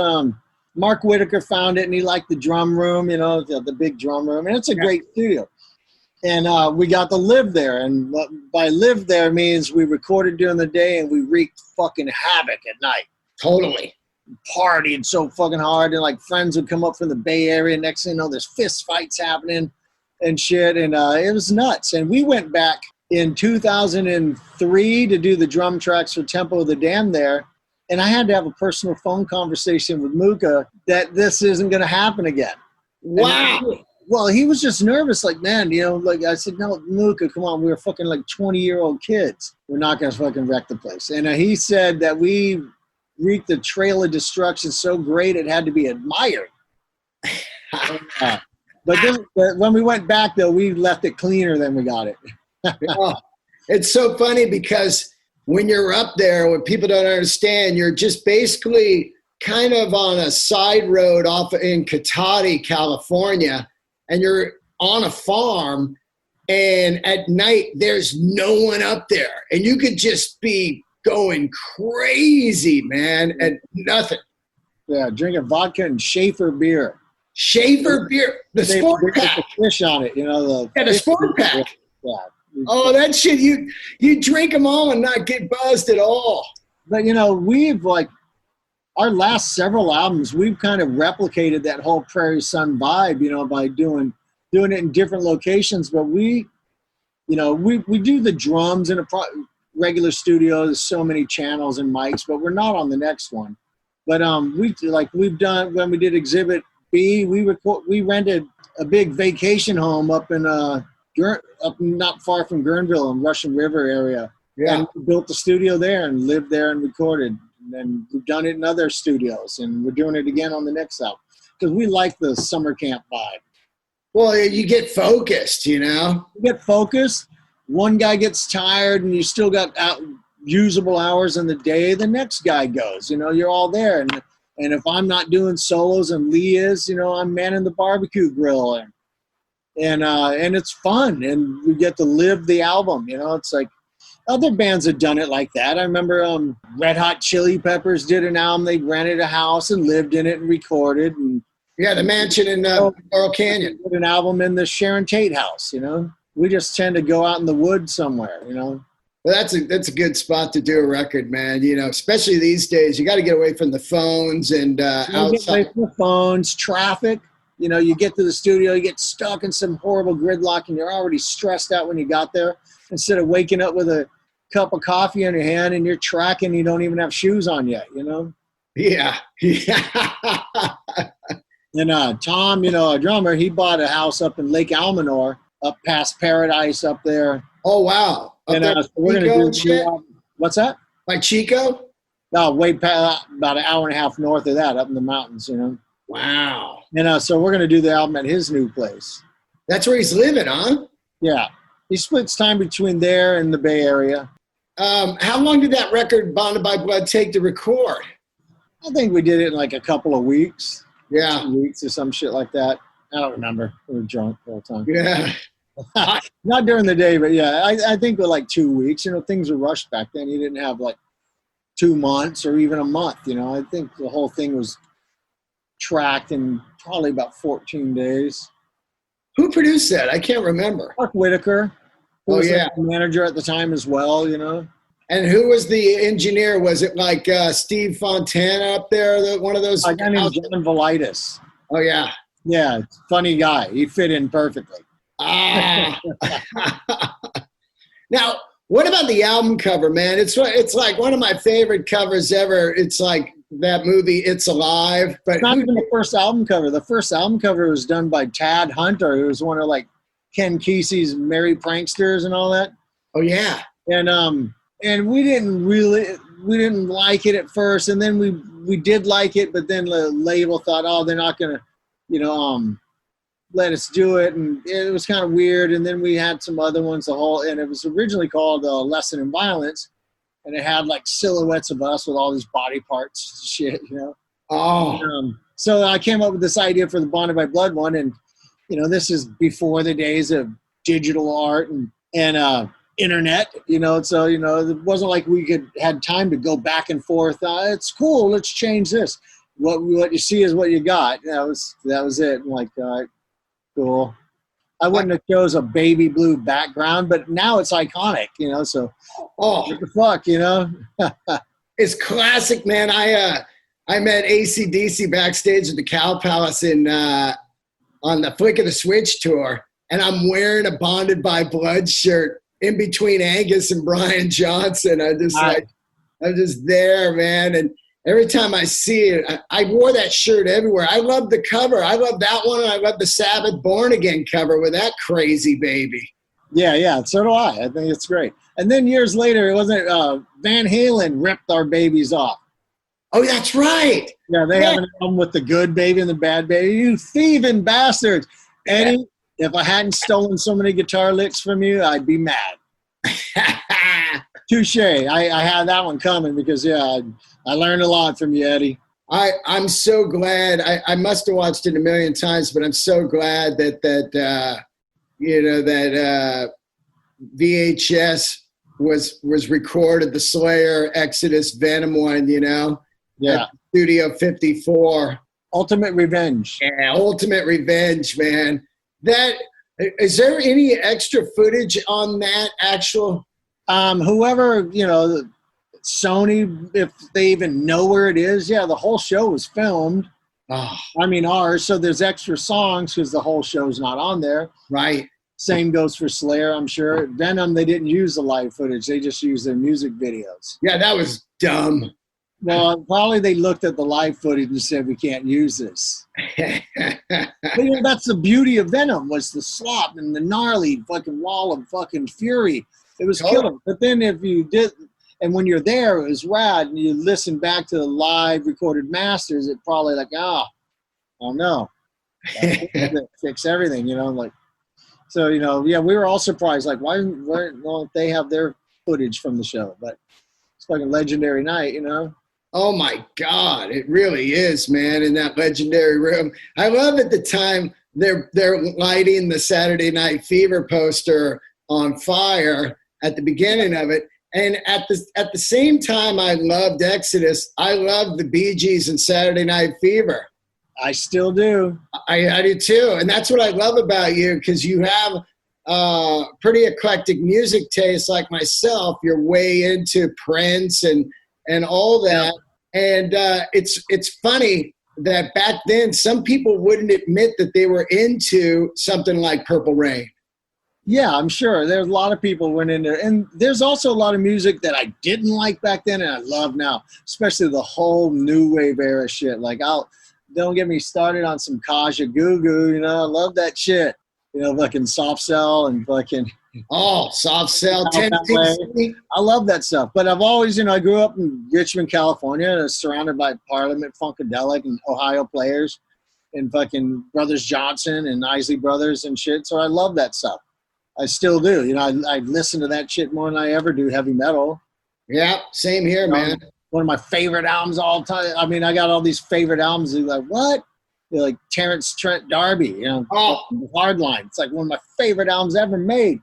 Mark Whitaker found it, and he liked the drum room, you know, the big drum room. And it's a great studio. And we got to live there. And by live there means we recorded during the day and we wreaked fucking havoc at night.
Totally.
Partied so fucking hard. And, like, friends would come up from the Bay Area. Next thing you know, there's fist fights happening and shit. And it was nuts. And we went back in 2003 to do the drum tracks for Tempo of the Damned there. And I had to have a personal phone conversation with Mooka that this isn't going to happen again.
Wow.
Well, he was just nervous, like, man, you know, like I said, no, Mooka, come on, we were fucking like 20-year-old kids. We're not going to fucking wreck the place. And he said that we wreaked the trail of destruction so great it had to be admired. But when we went back, though, we left it cleaner than we got it.
Oh, it's so funny because when you're up there, what people don't understand, you're just basically kind of on a side road off in Cotati, California, and you're on a farm, and at night there's no one up there, and you could just be going crazy, man, and nothing.
Yeah, drinking vodka and Schaefer beer.
Schaefer beer, the sport pack.
The fish on it, you know.
The sport pack.
Yeah.
Oh, that shit, you drink them all and not get buzzed at all.
But, you know, we've, like, our last several albums, we've kind of replicated that whole Prairie Sun vibe, you know, by doing it in different locations. But we do the drums in a regular studio. There's so many channels and mics, but we're not on the next one. But we've done, when we did Exhibit B, we rented a big vacation home up in up not far from Guerneville in Russian River area.
Yeah.
And we built the studio there and lived there and recorded. And we've done it in other studios, and we're doing it again on the next album because we like the summer camp vibe.
Well, you get focused, you know.
You get focused. One guy gets tired, and you still got usable hours in the day. The next guy goes. You know, you're all there, and if I'm not doing solos and Lee is, you know, I'm manning the barbecue grill, and it's fun, and we get to live the album. You know, it's like. Other bands have done it like that. I remember Red Hot Chili Peppers did an album. They rented a house and lived in it and recorded. And
yeah, the mansion in Laurel Canyon.
Did an album in the Sharon Tate house, you know. We just tend to go out in the woods somewhere, you know.
Well, that's a good spot to do a record, man. You know, especially these days, you got to get away from the phones and outside.
Get away from the phones, traffic. You know, you get to the studio, you get stuck in some horrible gridlock, and you're already stressed out when you got there. Instead of waking up with a cup of coffee in your hand and you're tracking, you don't even have shoes on yet, you know?
Yeah.
And Tom, you know, a drummer, he bought a house up in Lake Almanor, up past Paradise up there.
Oh, wow.
And so we're going to do what's that?
By Chico?
No, way past, about an hour and a half north of that, up in the mountains, you know?
Wow.
And so we're going to do the album at his new place.
That's where he's living, huh?
Yeah. He splits time between there and the Bay Area.
How long did that record, Bonded by Blood, take to record?
I think we did it in like a couple of weeks.
Yeah.
2 weeks or some shit like that. I don't remember. We were drunk the whole time.
Yeah.
Not during the day, but yeah, I think with like 2 weeks. You know, things were rushed back then. You didn't have like 2 months or even a month. You know, I think the whole thing was tracked in probably about 14 days.
Who produced that? I can't remember.
Mark Whitaker, who
Oh,
was
yeah.
like the manager at the time as well, you know.
And who was the engineer? Was it like Steve Fontana up there? One of those?
A guy named John Velitis.
Oh, yeah.
Yeah, funny guy. He fit in perfectly.
Ah. Now, what about the album cover, man? It's like one of my favorite covers ever. It's like that movie, It's Alive. But
It's not even the first album cover. The first album cover was done by Tad Hunter, who was one of like Ken Kesey's Merry Pranksters and all that.
Oh, yeah.
And we didn't like it at first, and then we did like it, but then the label thought, oh, they're not gonna, let us do it, and it was kind of weird. And then we had some other ones, and it was originally called Lesson in Violence, and it had like silhouettes of us with all these body parts and shit, you know.
Oh.
So I came up with this idea for the Bonded by Blood one, and this is before the days of digital art and internet, so it wasn't like we had time to go back and forth. It's cool, let's change this. What you see is what you got. That was it. I'm like, all right, cool. I wouldn't have chose a baby blue background, but now it's iconic, so what the fuck,
It's classic, man. I met AC/DC backstage at the Cow Palace on the Flick of the Switch tour, and I'm wearing a Bonded by Blood shirt in between Angus and Brian Johnson. I'm just there, man. And every time I see it, I wore that shirt everywhere. I love the cover. I love that one, and I love the Sabbath Born Again cover with that crazy baby.
Yeah, so do I. I think it's great. And then years later, it wasn't Van Halen ripped our babies off.
Oh, that's right.
Yeah, they have an album with the good baby and the bad baby. You thieving bastards. Eddie, if I hadn't stolen so many guitar licks from you, I'd be mad. Touche. I had that one coming because, I learned a lot from you, Eddie.
I'm so glad. I must have watched it a million times, but I'm so glad that VHS was recorded, the Slayer, Exodus, Venom one,
Yeah.
Studio 54.
Ultimate Revenge.
Yeah, Ultimate Revenge, man. Is there any extra footage on that actual?
Whoever, Sony, if they even know where it is, the whole show was filmed.
Oh.
I mean, ours, so there's extra songs because the whole show's not on there.
Right.
Same goes for Slayer, I'm sure. Venom, they didn't use the live footage. They just used their music videos.
Yeah, that was dumb.
Well, probably they looked at the live footage and said, we can't use this. But, that's the beauty of Venom, was the slop and the gnarly fucking wall of fucking fury. It was killer. But then if you did, and when you're there, it was rad, and you listen back to the live recorded masters, it probably like, oh no. Fix everything, So, we were all surprised. Like, why don't they have their footage from the show? But it's fucking legendary night,
Oh my God, it really is, man, in that legendary room. I love at the time they're lighting the Saturday Night Fever poster on fire at the beginning of it. And at the same time I loved Exodus, I loved the Bee Gees and Saturday Night Fever.
I still do.
I do too. And that's what I love about you, because you have pretty eclectic music taste like myself. You're way into Prince and all that. And it's funny that back then some people wouldn't admit that they were into something like Purple Rain.
Yeah, I'm sure. There's a lot of people went in there. And there's also a lot of music that I didn't like back then and I love now, especially the whole new wave era shit. Like, don't get me started on some Kaja Gugu, I love that shit. Fucking Soft Cell and fucking...
Oh, Soft Cell,
I love that stuff. But I've always, I grew up in Richmond, California, surrounded by Parliament Funkadelic and Ohio Players and fucking Brothers Johnson and Isley Brothers and shit. So I love that stuff. I still do. I listen to that shit more than I ever do heavy metal.
Yeah, same here, man.
One of my favorite albums of all time. I mean, I got all these favorite albums. You're like, what? You're like Terrence Trent D'Arby, Hardline. It's like one of my favorite albums ever made.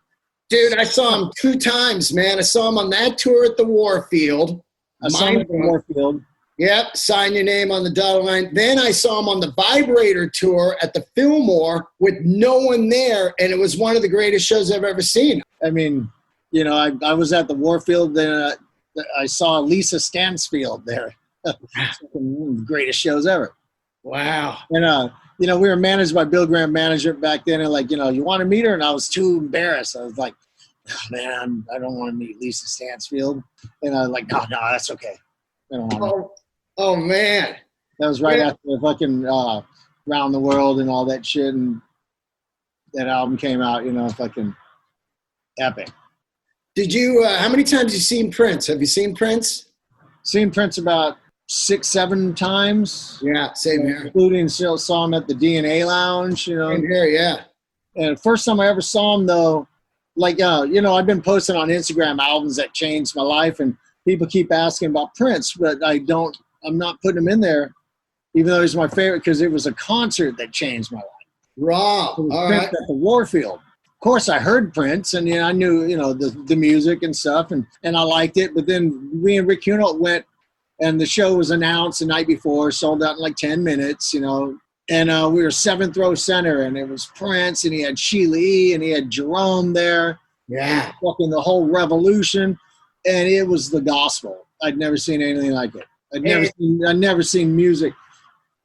Dude, I saw him 2 times, man. I saw him on that tour at the Warfield.
I saw him at the Warfield.
Yep, sign your name on the dotted line. Then I saw him on the Vibrator tour at the Fillmore with no one there, and it was one of the greatest shows I've ever seen.
I mean, you know, I was at the Warfield, then I saw Lisa Stansfield there. Greatest shows ever.
Wow.
And, you know, we were managed by Bill Graham management back then, and like, you know, you want to meet her? And I was too embarrassed. I was like, oh, man, I don't want to meet Lisa Stansfield. And I was like, no, that's okay. I don't want to.
Oh, man.
That was right after the fucking Round the World and all that shit, and that album came out, you know, fucking epic.
Did you, how many times have you seen Prince? Have you seen Prince?
Seen Prince about 6-7 times.
Yeah, same here.
Including saw him at the DNA Lounge, you know.
Same here, yeah.
And the first time I ever saw him, though, like, you know, I've been posting on Instagram albums that changed my life, and people keep asking about Prince, but I'm not putting him in there, even though he's my favorite, because it was a concert that changed my life.
Raw.
All
right.
Prince at the Warfield. Of course, I heard Prince, and, you know, I knew, you know, the music and stuff, and I liked it. But then me and Rick Hunolt went, and the show was announced the night before, sold out in like 10 minutes, you know. And we were 7th row center, and it was Prince, and he had Sheila E., and he had Jerome there.
Yeah.
Fucking the whole revolution. And it was the gospel. I'd never seen anything like it. I'd never seen music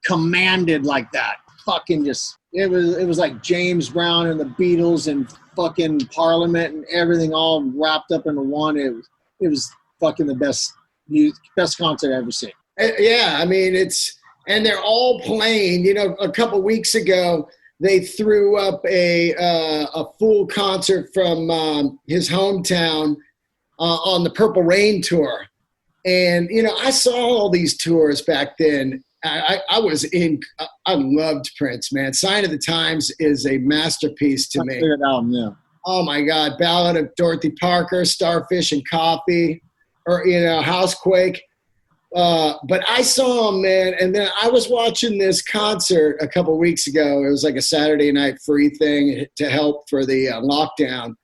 commanded like that. Fucking just, it was like James Brown and the Beatles and fucking Parliament and everything all wrapped up into one. It was fucking the best concert I've ever seen.
Yeah, I mean, and they're all playing. You know, a couple weeks ago, they threw up a full concert from his hometown on the Purple Rain tour. And, you know, I saw all these tours back then. I loved Prince, man. Sign of the Times is a masterpiece to me.
Album, yeah.
Oh, my God. Ballad of Dorothy Parker, Starfish and Coffee, or, you know, Housequake. But I saw him, man, and then I was watching this concert a couple weeks ago. It was like a Saturday night free thing to help for the lockdown.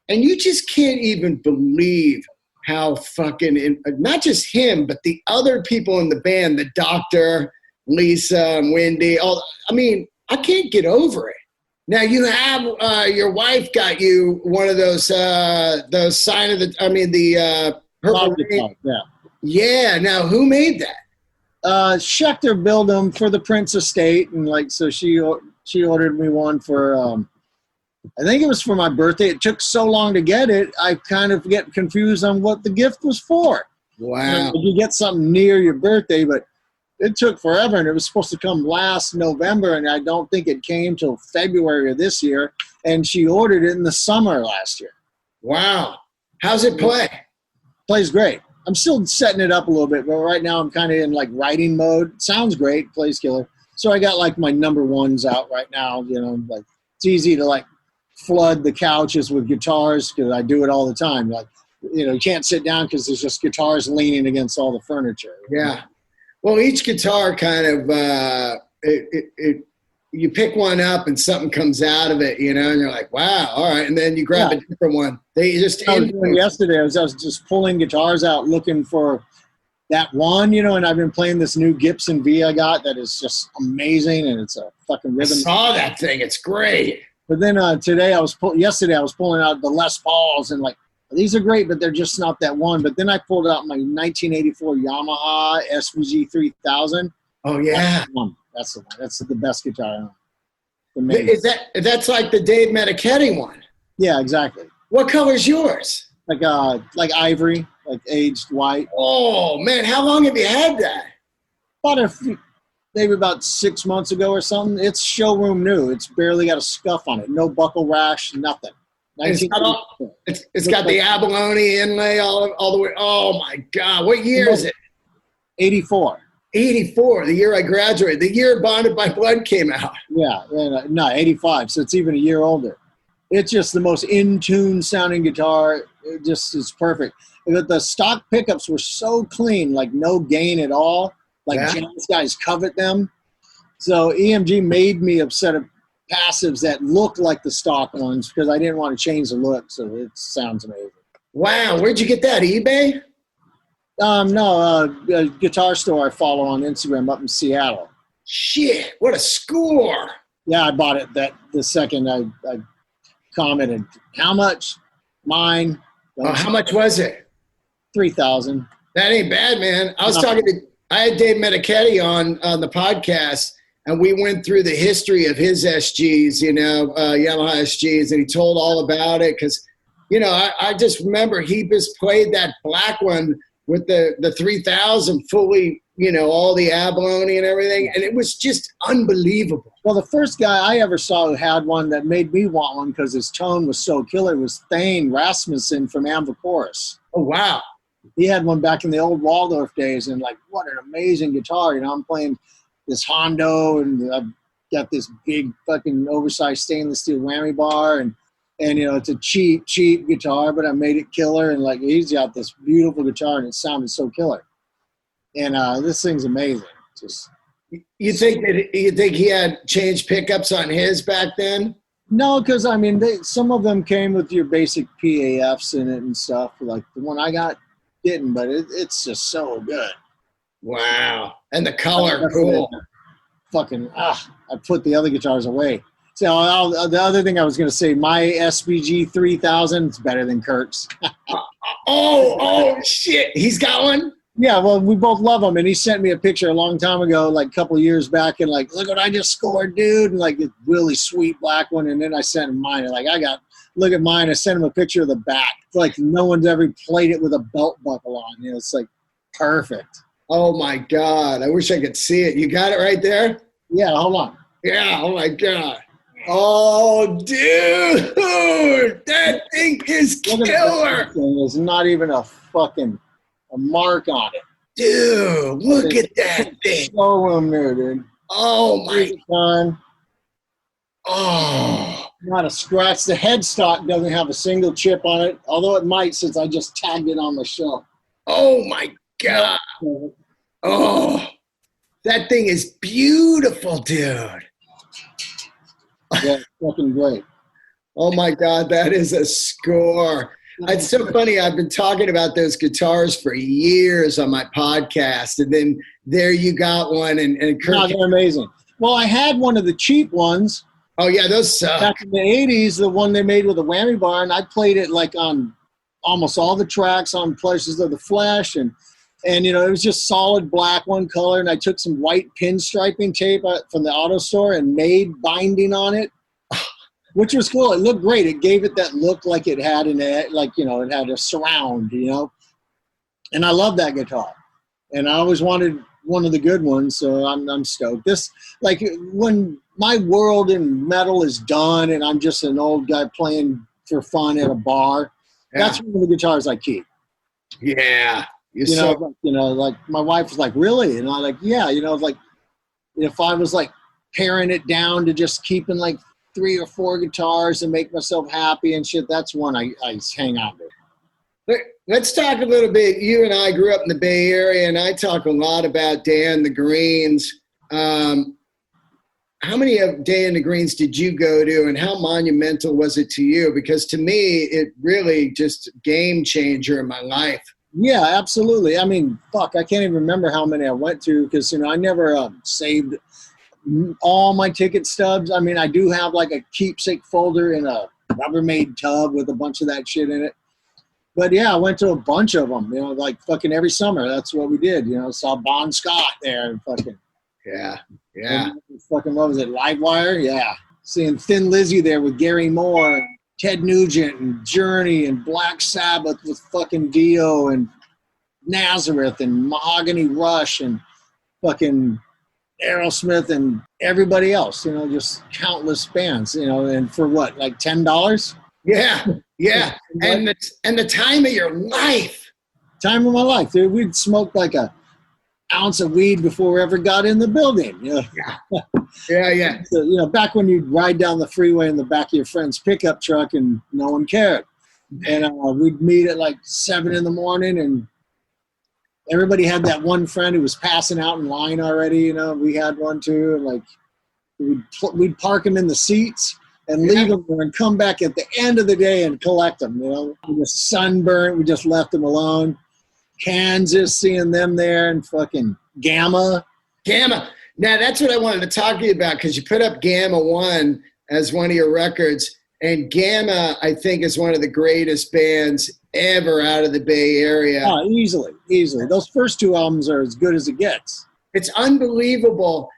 And you just can't even believe how fucking, not just him, but the other people in the band, the Doctor, Lisa, and Wendy, I mean, I can't get over it. Now you have, your wife got you one of those sign of the Purple Rain.
Yeah.
Yeah. Now who made that?
Schecter built them for the Prince estate, and like, so she ordered me one for, I think it was for my birthday. It took so long to get it, I kind of get confused on what the gift was for.
Wow.
You get something near your birthday, but it took forever, and it was supposed to come last November, and I don't think it came till February of this year, and she ordered it in the summer last year.
Wow. How's it play?
Plays great. I'm still setting it up a little bit, but right now I'm kind of in like writing mode. Sounds great, plays killer. So I got like my number ones out right now, you know, like it's easy to like flood the couches with guitars because I do it all the time. Like, you know, you can't sit down because there's just guitars leaning against all the furniture.
Yeah. Well, each guitar kind of, you pick one up and something comes out of it, you know, and you're like, wow, all right. And then you grab a different one. They just
yesterday I was just pulling guitars out looking for that one, you know, and I've been playing this new Gibson V I got that is just amazing, and it's a fucking rhythm.
I saw that thing. It's great.
But then yesterday I was pulling out the Les Pauls and like, these are great, but they're just not that one. But then I pulled out my 1984 Yamaha SVG 3000.
Oh yeah.
That's the one. That's the best guitar.
Is that's like the Dave Medichetti one?
Yeah, exactly.
What color's yours?
Like ivory, like aged white.
Oh man, how long have you had that?
Maybe about 6 months ago or something. It's showroom new. It's barely got a scuff on it. No buckle rash, nothing.
It's got the abalone inlay all the way. Oh my God, what year is it?
84.
84, the year I graduated, the year Bonded by Blood came out.
Yeah, no, 85, so it's even a year older. It's just the most in-tune sounding guitar. It just is perfect. But the stock pickups were so clean, like no gain at all. Like jazz guys covet them. So EMG made me a set of passives that look like the stock ones because I didn't want to change the look, so it sounds amazing.
Wow, where'd you get that, eBay?
No, a guitar store I follow on Instagram up in Seattle.
Shit, what a score.
Yeah, I bought it the second I commented. How much? Mine.
Oh, how much was it?
$3,000.
That ain't bad, man. I had Dave Medichetti on the podcast, and we went through the history of his SGs, Yamaha SGs, and he told all about it because, I just remember he just played that black one with the 3000 fully, all the abalone and everything, and it was just unbelievable.
Well, the first guy I ever saw who had one that made me want one because his tone was so killer was Thane Rasmussen from Amviporis.
Oh, wow.
He had one back in the old Waldorf days, and what an amazing guitar. I'm playing this Hondo, and I've got this big fucking oversized stainless steel whammy bar, and it's a cheap guitar, but I made it killer, and he's got this beautiful guitar, and it sounded so killer. And this thing's amazing. Just
you think he had changed pickups on his back then?
No, because some of them came with your basic PAFs in it and stuff. Like the one I got didn't, but it's just so good.
Wow, and the color, cool.
Fucking I put the other guitars away. So the other thing I was going to say, my SBG 3000 is better than Kirk's.
oh shit, he's got one.
Yeah, well, we both love him, and he sent me a picture a long time ago, a couple of years back, and look what I just scored, dude, and this really sweet black one, and then I sent him mine, and look at mine, I sent him a picture of the back. It's no one's ever played it with a belt buckle on, it's perfect.
Oh my God, I wish I could see it. You got it right there?
Yeah, hold on.
Yeah, oh my God. Oh, dude, that thing is killer.
There's not even a mark on it.
Dude, look at that thing.
Showroom there, dude.
Oh, my God. Oh.
Not a scratch. The headstock doesn't have a single chip on it, although it might since I just tagged it on the shelf.
Oh, my God. Oh, that thing is beautiful, dude.
Yeah, it's fucking great.
Oh, my God, that is a score. It's so funny. I've been talking about those guitars for years on my podcast, and then there you got one. And Kirk,
they're amazing. Well, I had one of the cheap ones.
Oh yeah, those suck.
Back in the '80s, the one they made with a whammy bar, and I played it on almost all the tracks on Pleasures of the Flesh, and it was just solid black one color, and I took some white pinstriping tape from the auto store and made binding on it. Which was cool. It looked great. It gave it that look like it had it had a surround, And I love that guitar. And I always wanted one of the good ones, so I'm stoked. This, when my world in metal is done and I'm just an old guy playing for fun at a bar, that's one of the guitars I keep.
Yeah.
My wife was like, really? And I'm like, yeah. If I was paring it down to just keeping 3 or 4 guitars and make myself happy and shit, that's one I hang on to.
Let's talk a little bit. You and I grew up in the Bay Area, and I talk a lot about Day and the Greens. How many of Day and the Greens did you go to, and how monumental was it to you? Because to me, it really just game changer in my life.
Yeah, absolutely. I can't even remember how many I went to because, I never saved all my ticket stubs. I do have a keepsake folder in a Rubbermaid tub with a bunch of that shit in it. But yeah, I went to a bunch of them, fucking every summer. That's what we did, saw Bon Scott there and fucking.
Yeah.
Fucking, what was it, Livewire? Yeah. Seeing Thin Lizzy there with Gary Moore and Ted Nugent and Journey and Black Sabbath with fucking Dio and Nazareth and Mahogany Rush and fucking Aerosmith and everybody else, just countless bands, and for what, $10?
Yeah. And the time of your life.
Time of my life, dude. We'd smoke a ounce of weed before we ever got in the building.
Yeah.
So, back when you'd ride down the freeway in the back of your friend's pickup truck and no one cared. And we'd meet at 7 in the morning and everybody had that one friend who was passing out in line already, we had one too. And we'd park them in the seats and leave them there and come back at the end of the day and collect them, We just sunburned. We just left them alone. Kansas, seeing them there, and fucking Gamma.
Gamma. Now, that's what I wanted to talk to you about, because you put up Gamma 1 as one of your records. And Gamma, I think, is one of the greatest bands ever out of the Bay Area.
Oh, easily. Those first two albums are as good as it gets.
It's unbelievable.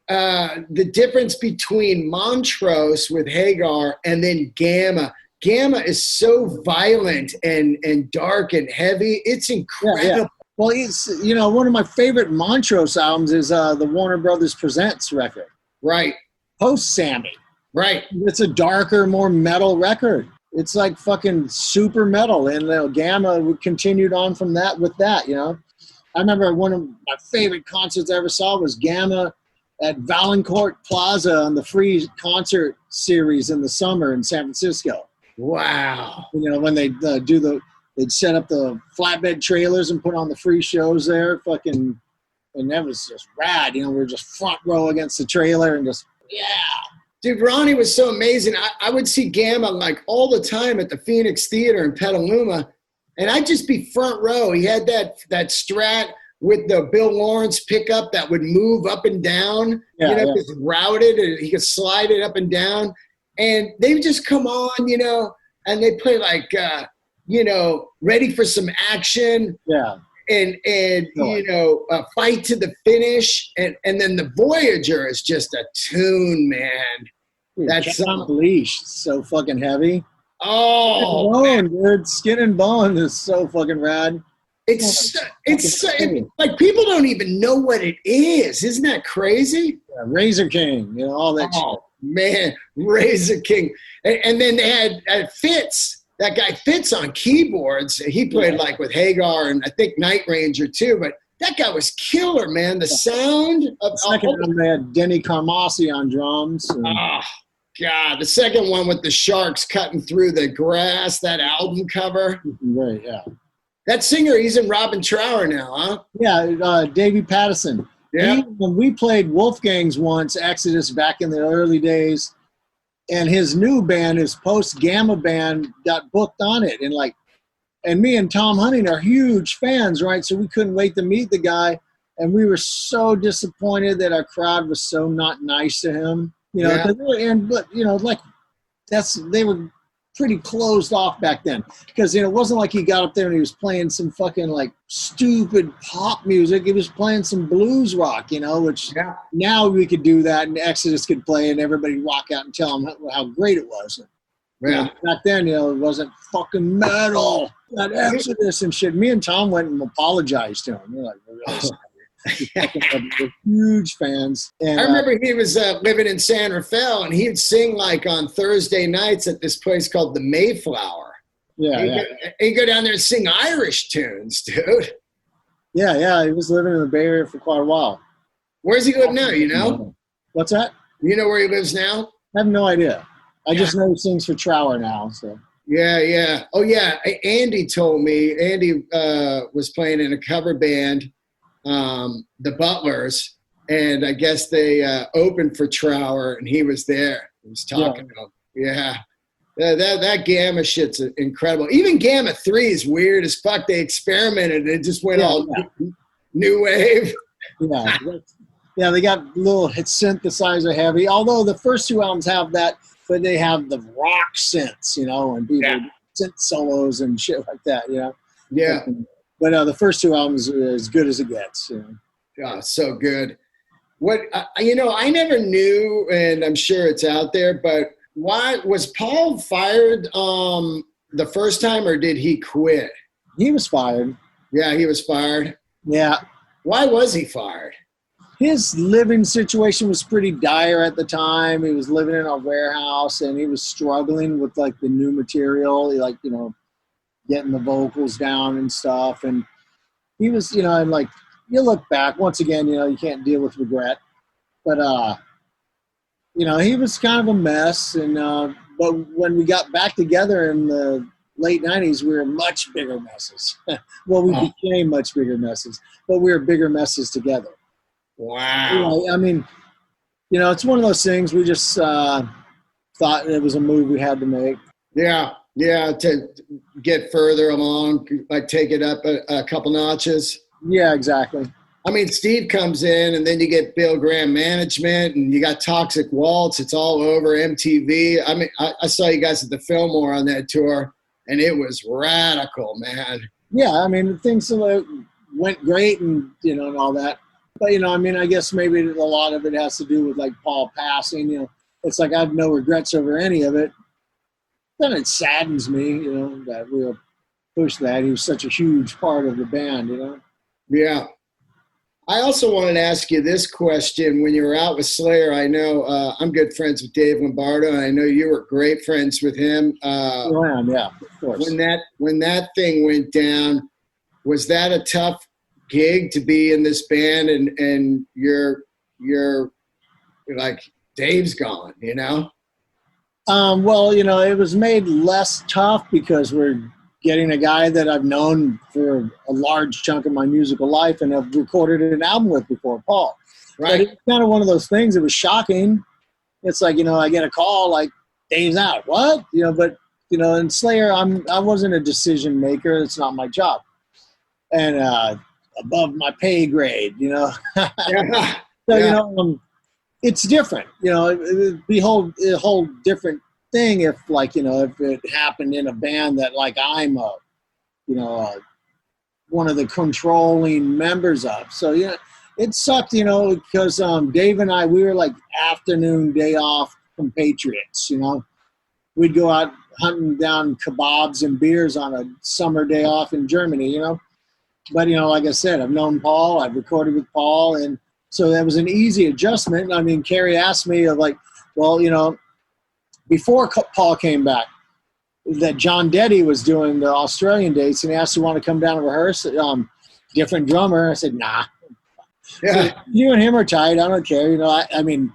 The difference between Montrose with Hagar and then Gamma. Gamma is so violent and dark and heavy. It's incredible.
Yeah. Well, it's, one of my favorite Montrose albums is the Warner Brothers Presents record.
Right.
Post Sammy.
Right.
It's a darker, more metal record. It's like fucking super metal. And Gamma continued on from that with that, I remember one of my favorite concerts I ever saw was Gamma at Valancourt Plaza on the free concert series in the summer in San Francisco.
Wow.
When they'd set up the flatbed trailers and put on the free shows there, and that was just rad. We were just front row against the trailer and just, yeah.
Dude, Ronnie was so amazing. I would see Gamma like all the time at the Phoenix Theater in Petaluma, and I'd just be front row. He had that Strat with the Bill Lawrence pickup that would move up and down, just routed, and he could slide it up and down. And they would just come on, and they play like, Ready for Some Action.
Yeah.
And Fight to the Finish. And then the Voyager is just a tune, man.
Dude,
That's
Leash, so fucking heavy.
Oh,
Bone, dude. Skin and Bone is so fucking rad.
It's like people don't even know what it is. Isn't that crazy?
Yeah, Razor King, all that shit.
Man, Razor King. And then they had Fitz. That guy Fitz on keyboards. He played like with Hagar and I think Night Ranger too. But that guy was killer, man. The sound of
second one, they had Denny Carmassi on drums.
Oh, God. The second one with the sharks cutting through the grass, that album cover.
Right, yeah.
That singer, he's in Robin Trower now, huh?
Yeah, Davey Pattison.
Yeah.
When we played Wolfgang's once, Exodus, back in the early days, and his new band, his post-Gamma band, got booked on it. And me and Tom Hunting are huge fans, right? So we couldn't wait to meet the guy. And we were so disappointed that our crowd was so not nice to him. They were pretty closed off back then, because it wasn't like he got up there and he was playing some fucking like stupid pop music. He was playing some blues rock, which now we could do that, and Exodus could play and everybody walk out and tell him how great it was.
Yeah.
Back then, it wasn't fucking metal. That Exodus and shit. Me and Tom went and apologized to him. We're like, we're really sorry. We're huge fans. And,
I remember he was living in San Rafael, and he'd sing like on Thursday nights at this place called the Mayflower. He'd go down there and sing Irish tunes, dude.
Yeah. He was living in the Bay Area for quite a while.
Where's he live now,
What's that?
You know where he lives now?
I have no idea. I just know he sings for Trower now. So.
Yeah. Oh, yeah. Andy told me. Andy was playing in a cover band, the Butlers, and I guess they opened for Trower, and he was there. He was talking to him. Yeah. That Gamma shit's incredible. Even Gamma 3 is weird as fuck. They experimented, and it just went all new wave.
Yeah, they got a little synthesizer heavy, although the first two albums have that, but they have the rock synths, and people synth solos and shit like that,
Yeah.
But the first two albums are as good as it gets.
Oh, so good. What I never knew, and I'm sure it's out there, but why was Paul fired the first time, or did he quit?
He was fired.
Yeah, he was fired.
Yeah.
Why was he fired?
His living situation was pretty dire at the time. He was living in a warehouse, and he was struggling with like the new material, getting the vocals down and stuff. And he was, and like you look back once again, you can't deal with regret, but he was kind of a mess. And but when we got back together in the late 90s, we were much bigger messes. Well, we became much bigger messes, but we were bigger messes together.
Wow.
It's one of those things we just thought it was a move we had to make.
Yeah. Yeah, to get further along, like take it up a couple notches.
Yeah, exactly.
I mean, Steve comes in, and then you get Bill Graham management, and you got Toxic Waltz. It's all over MTV. I mean, I saw you guys at the Fillmore on that tour, and it was radical, man.
Yeah, I mean, things went great, and and all that. But I mean, I guess maybe a lot of it has to do with like Paul passing. It's like I have no regrets over any of it. Then it saddens me, that we'll push that. He was such a huge part of the band,
Yeah. I also wanted to ask you this question. When you were out with Slayer, I know I'm good friends with Dave Lombardo, and I know you were great friends with him.
Yeah, of course.
When that thing went down, was that a tough gig to be in this band, and you're like, Dave's gone,
Well, it was made less tough because we're getting a guy that I've known for a large chunk of my musical life and have recorded an album with before, Paul.
Right.
But it's kind of one of those things. It was shocking. It's like, I get a call like, Dave's out. What? But, in Slayer, I wasn't a decision maker. It's not my job. And above my pay grade,
Yeah.
So,
Yeah.
It's different. It'd be a whole different thing if if it happened in a band that like I'm one of the controlling members of. So it sucked, because Dave and I, we were like afternoon day off compatriots. We'd go out hunting down kebabs and beers on a summer day off in Germany. But like I said, I've known Paul, I've recorded with Paul, and so that was an easy adjustment. I mean, Carrie asked me before Paul came back, that John Deddy was doing the Australian dates, and he asked to want to come down and rehearse. Different drummer. I said, nah.
Yeah.
So, you and him are tight. I don't care. I mean,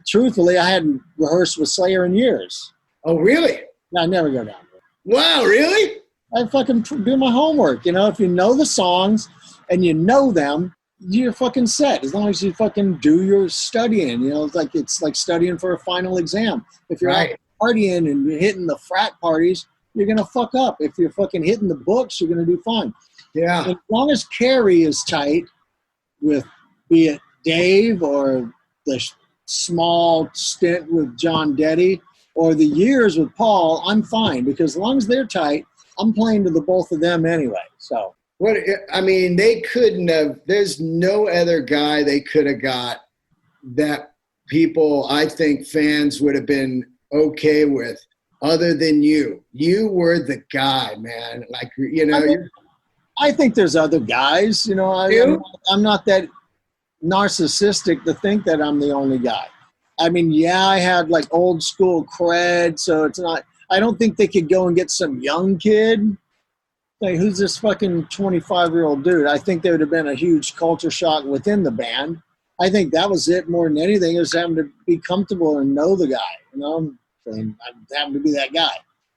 truthfully, I hadn't rehearsed with Slayer in years.
Oh, really?
I never go down there.
Wow, really?
I fucking do my homework. If you know the songs and you know them, you're fucking set. As long as you fucking do your studying, it's like studying for a final exam. If you're out partying and you're hitting the frat parties, you're gonna fuck up. If you're fucking hitting the books, you're gonna do fine.
Yeah.
As long as Carrie is tight with, be it Dave or the small stint with John Deddy or the years with Paul, I'm fine, because as long as they're tight, I'm playing to the both of them anyway. So.
They couldn't have. There's no other guy they could have got that people, I think, fans would have been okay with, other than you. You were the guy, man. Like,
I think there's other guys. I'm not that narcissistic to think that I'm the only guy. I mean, yeah, I had like old school cred, so it's not. I don't think they could go and get some young kid. Like, who's this fucking 25-year-old dude? I think there would have been a huge culture shock within the band. I think that was it more than anything. It was having to be comfortable and know the guy, And I happened to be that guy.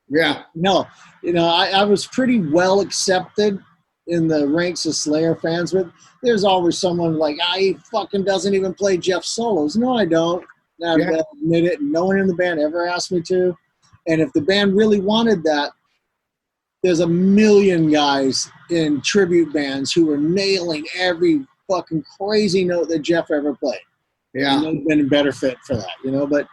Yeah.
I was pretty well accepted in the ranks of Slayer fans, but there's always someone like, he fucking doesn't even play Jeff solos. No, I don't. I admit it. No one in the band ever asked me to. And if the band really wanted that, there's a million guys in tribute bands who were nailing every fucking crazy note that Jeff ever played.
Yeah.
And they've been a better fit for that, But,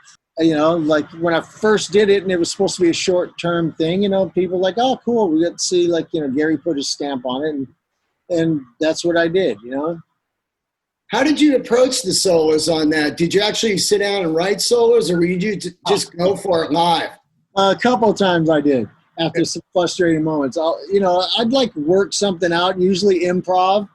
like when I first did it and it was supposed to be a short-term thing, people were like, oh, cool. We got to see, Gary put his stamp on it. And that's what I did,
How did you approach the solos on that? Did you actually sit down and write solos, or were you just go for it live?
A couple of times I did. After some frustrating moments, I'd like work something out, usually improv,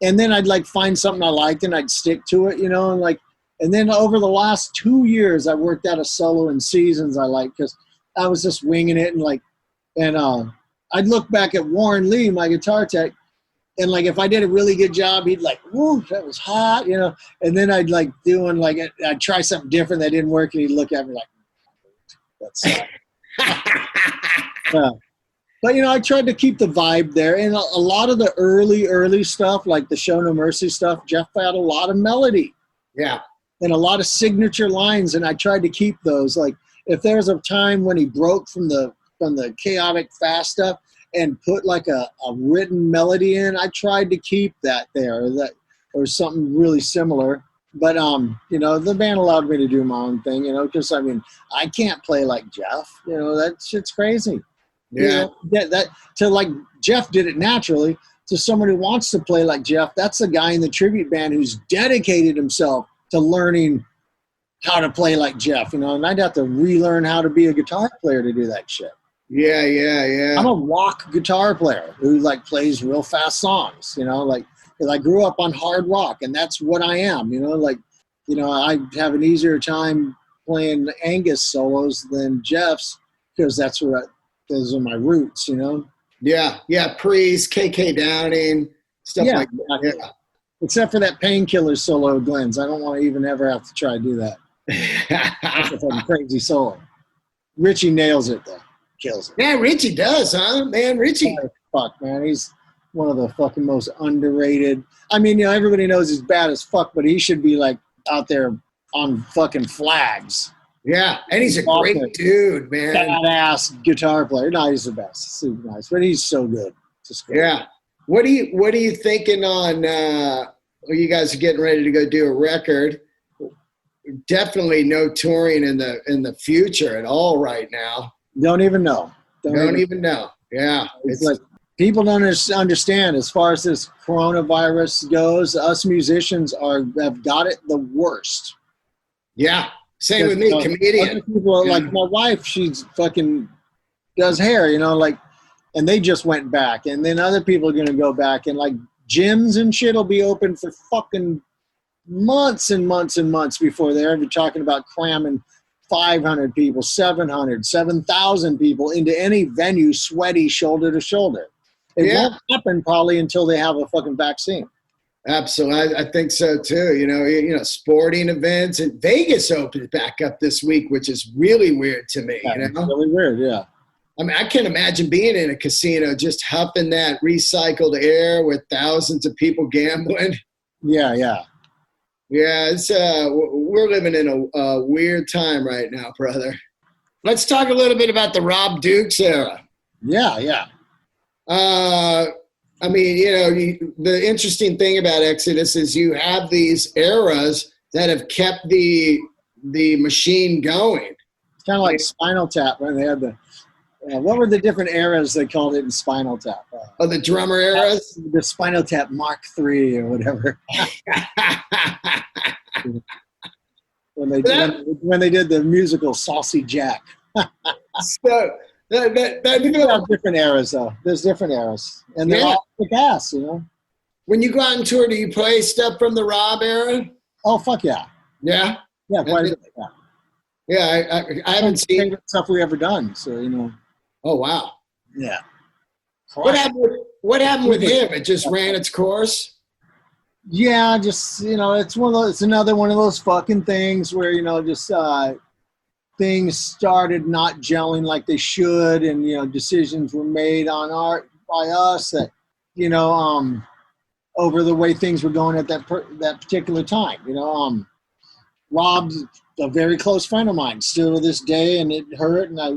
and then I'd like find something I liked and I'd stick to it, and then over the last 2 years, I worked out a solo in Seasons I liked, because I was just winging it, and I'd look back at Warren Lee, my guitar tech, and like if I did a really good job, he'd like, woo, that was hot, and then I'd like doing I'd try something different that didn't work, and he'd look at me like, that's But I tried to keep the vibe there, and a lot of the early stuff, like the Show No Mercy stuff, Jeff had a lot of melody, and a lot of signature lines, and I tried to keep those. Like if there's a time when he broke from the from the chaotic fast stuff and put like a written melody in. I tried to keep that there, or something really similar. But you know, the band allowed me to do my own thing, you know, because I mean, I can't play like Jeff. You know, that shit's crazy.
Yeah.
You know, that to like Jeff did it naturally. To someone who wants to play like Jeff, that's a guy in the tribute band who's dedicated himself to learning how to play like Jeff, you know, and I'd have to relearn how to be a guitar player to do that shit.
Yeah.
I'm a rock guitar player who like plays real fast songs, you know, like I grew up on hard rock and that's what I am, you know, like, you know, I have an easier time playing Angus solos than Jeff's because those are my roots, you know.
Yeah. Priest, KK Downing, stuff like that. Yeah.
Except for that Painkiller solo, Glenn's. I don't want to even ever have to try to do that. That's a fucking crazy solo. Richie nails it, though. Kills it.
Man, Richie does, huh? Man, Richie.
Oh, fuck, man. He's one of the fucking most underrated. I mean, you know, everybody knows he's bad as fuck, but he should be, like, out there on fucking flags.
Yeah, and he's a great dude, man.
Badass guitar player. No, he's the best. Super nice. But he's so good. Just great.
Yeah. What are you thinking on you guys are getting ready to go do a record? Definitely no touring in the future at all right now.
Don't even know.
Don't even know. Yeah.
It's like people don't understand as far as this coronavirus goes, us musicians have got it the worst.
Yeah. Same with me, comedian.
Other people, like my wife, she's fucking does hair, you know, like, and they just went back. And then other people are going to go back. And, like, gyms and shit will be open for fucking months and months and months before they're ever talking about cramming 500 people, 700, 7,000 people into any venue sweaty shoulder to shoulder. It won't happen probably until they have a fucking vaccine.
Absolutely. I think so, too. You know, sporting events. And Vegas opened back up this week, which is really weird to me.
Yeah,
you know?
It's really weird, yeah.
I mean, I can't imagine being in a casino just huffing that recycled air with thousands of people gambling.
Yeah.
Yeah, it's we're living in a weird time right now, brother. Let's talk a little bit about the Rob Dukes era.
Yeah.
I mean, you know, the interesting thing about Exodus is you have these eras that have kept the machine going.
It's kind of like Spinal Tap when they had the what were the different eras they called it in Spinal Tap?
The drummer eras?
The Spinal Tap Mark III or whatever. when they did the musical Saucy Jack.
So
have different eras though. There's different eras, and they're all kick ass, you know.
When you go out on tour, do you play stuff from the Rob era?
Oh fuck yeah.
Yeah.
Yeah, quite a bit.
Yeah, I haven't seen
favorite stuff we ever done. So you know.
Oh wow.
Yeah.
What happened with him? It just ran its course.
Yeah, just you know, it's another one of those fucking things where you know just things started not gelling like they should, and you know decisions were made by us that you know over the way things were going at that particular time. You know, Rob's a very close friend of mine still to this day, and it hurt, and I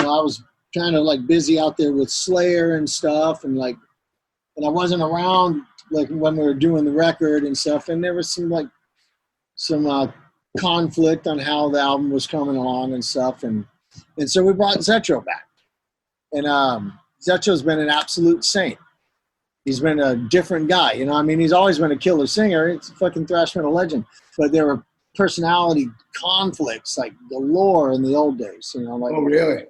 was kind of like busy out there with Slayer and stuff, and I wasn't around like when we were doing the record and stuff, and there was some conflict on how the album was coming along and stuff, and so we brought Zetro back, and Zetro's been an absolute saint. He's been a different guy, you know. I mean, he's always been a killer singer. It's a fucking thrash metal legend, but there were personality conflicts like galore in the old days, you know. Like,
oh really?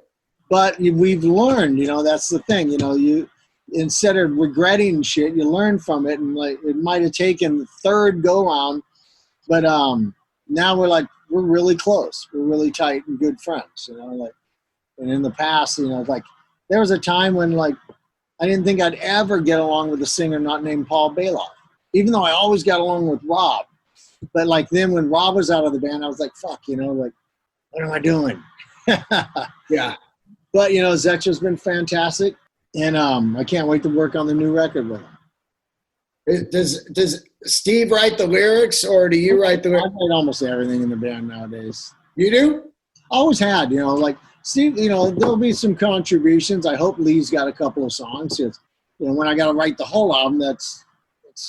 But we've learned, you know. That's the thing, you know. You instead of regretting shit, you learn from it, and like it might have taken the third go round, but now we're really close. We're really tight and good friends, you know. Like, and in the past, you know, like there was a time when like I didn't think I'd ever get along with a singer not named Paul Baloff, even though I always got along with Rob. But like then when Rob was out of the band, I was like, fuck, you know, like what am I doing?
Yeah.
But you know, Zetro's been fantastic, and I can't wait to work on the new record with him.
Does Steve write the lyrics, or do you write the lyrics?
I write almost everything in the band nowadays.
You do?
Always had, you know, like Steve, there'll be some contributions. I hope Lee's got a couple of songs. When I got to write the whole album, it's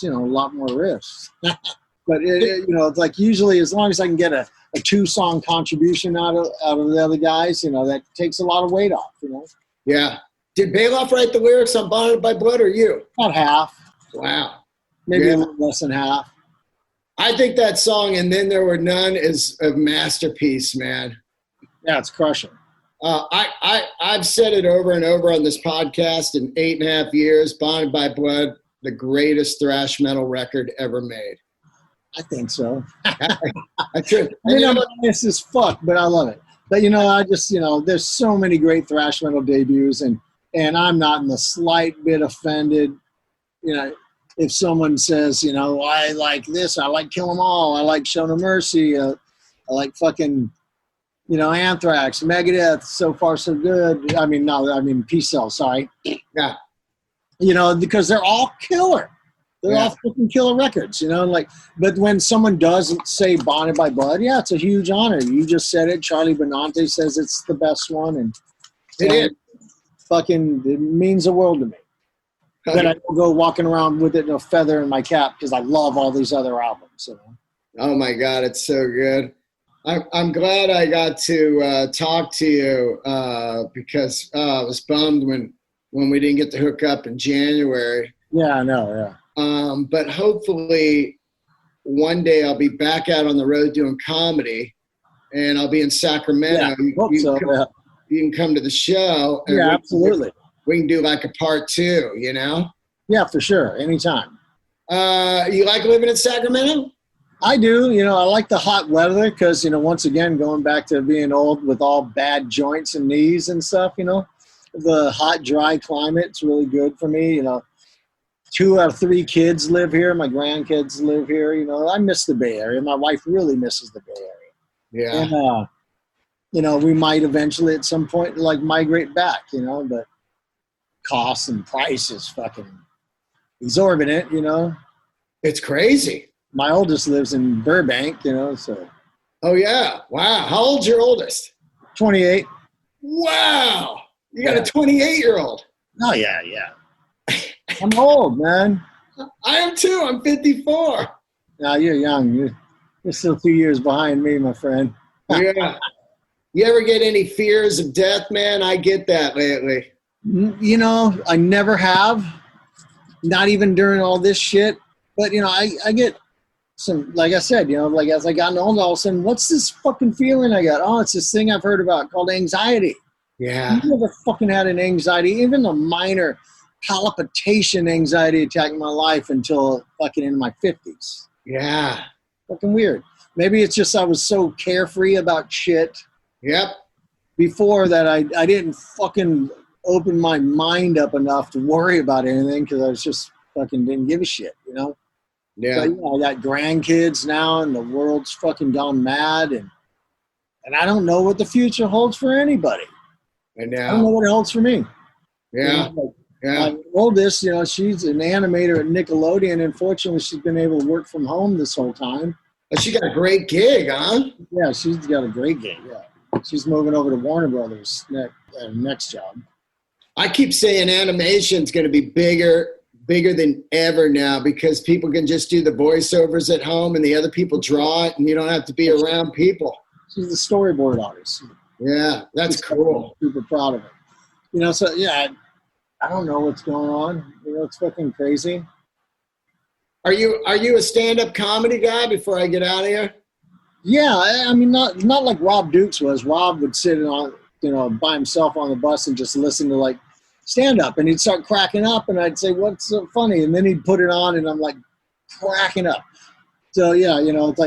a lot more riffs. But it's like usually as long as I can get a 2-song contribution out of the other guys, that takes a lot of weight off.
Yeah. Did Baloff write the lyrics on Bonded by Blood or you?
About half.
Wow.
Maybe a little less than half.
I think that song, And Then There Were None, is a masterpiece, man.
Yeah, it's crushing.
I've said it over and over on this podcast in 8.5 years. Bonded by Blood, the greatest thrash metal record ever made.
I think so.
I could.
I'm biased as fuck, but I love it. But I just there's so many great thrash metal debuts, and I'm not in the slight bit offended. If someone says, I like this, I like Kill 'Em All, I like Show No Mercy, I like fucking, Anthrax, Megadeth, So Far So Good. Peace Cell, sorry.
Yeah.
Because they're all killer. They're all fucking killer records, but when someone does say Bonded by Blood, yeah, it's a huge honor. You just said it. Charlie Benante says it's the best one, and
it is.
Fucking, it means the world to me. Then I don't go walking around with it in a feather in my cap because I love all these other albums.
Oh my God, it's so good. I'm glad I got to talk to you because I was bummed when we didn't get to hook up in January.
Yeah, I know, yeah.
But hopefully one day I'll be back out on the road doing comedy, and I'll be in Sacramento.
Yeah,
you can come to the show. And
yeah, absolutely.
We can do like a part 2,
Yeah, for sure. Anytime.
You like living in Sacramento?
I do. I like the hot weather because, once again, going back to being old with all bad joints and knees and stuff, the hot, dry climate's really good for me. 2 out of 3 kids live here. My grandkids live here. I miss the Bay Area. My wife really misses the Bay Area.
Yeah.
And, we might eventually at some point migrate back, but costs and prices fucking exorbitant,
It's crazy.
My oldest lives in Burbank, so.
Oh, yeah. Wow. How old's your oldest?
28.
Wow. You got a 28-year-old.
Oh, yeah. I'm old, man.
I am too. I'm 54.
No, you're young. You're still 2 years behind me, my friend.
Yeah. You ever get any fears of death, man? I get that lately.
I never have. Not even during all this shit. But, I get some, like I said, as I got older, all of a sudden, what's this fucking feeling I got? Oh, it's this thing I've heard about called anxiety.
Yeah.
I've never fucking had an anxiety, even a minor palpitation anxiety attack in my life until fucking in my 50s.
Yeah.
Fucking weird. Maybe it's just I was so carefree about shit.
Yep.
Before that, I didn't fucking open my mind up enough to worry about anything because I was just fucking didn't give a shit,
Yeah.
But, I got grandkids now, and the world's fucking gone mad, and I don't know what the future holds for anybody.
I know.
I don't know what it holds for me.
Yeah. Yeah.
My oldest, she's an animator at Nickelodeon. Unfortunately, she's been able to work from home this whole time.
But she got a great gig, huh?
Yeah, she's got a great gig. Yeah, she's moving over to Warner Brothers next job.
I keep saying animation's going to be bigger than ever now because people can just do the voiceovers at home and the other people draw it, and you don't have to be around people.
She's the storyboard artist.
Yeah, that's cool.
Super proud of it. So yeah, I don't know what's going on. It's fucking crazy.
Are you a stand-up comedy guy before I get out of here?
Yeah, not like Rob Dukes was. Rob would sit on, by himself on the bus and just listen to stand-up, and he'd start cracking up, and I'd say, what's so funny? And then he'd put it on, and I'm cracking up. So yeah, it's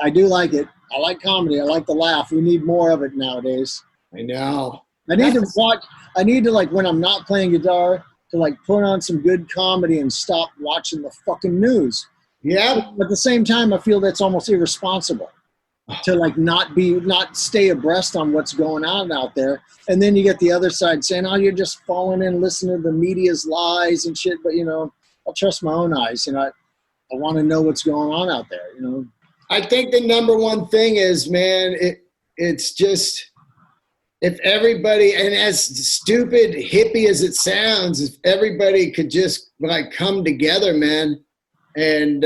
I do like it. I like comedy. I like to laugh. We need more of it nowadays.
I know.
I need to when I'm not playing guitar, to put on some good comedy and stop watching the fucking news.
Yeah.
But at the same time, I feel that's almost irresponsible to not stay abreast on what's going on out there. And then you get the other side saying, oh, you're just falling in, listening to the media's lies and shit. But, I'll trust my own eyes. I want to know what's going on out there, I
think the number one thing is, man, it's if everybody, and as stupid hippie as it sounds, if everybody could just like come together, man, and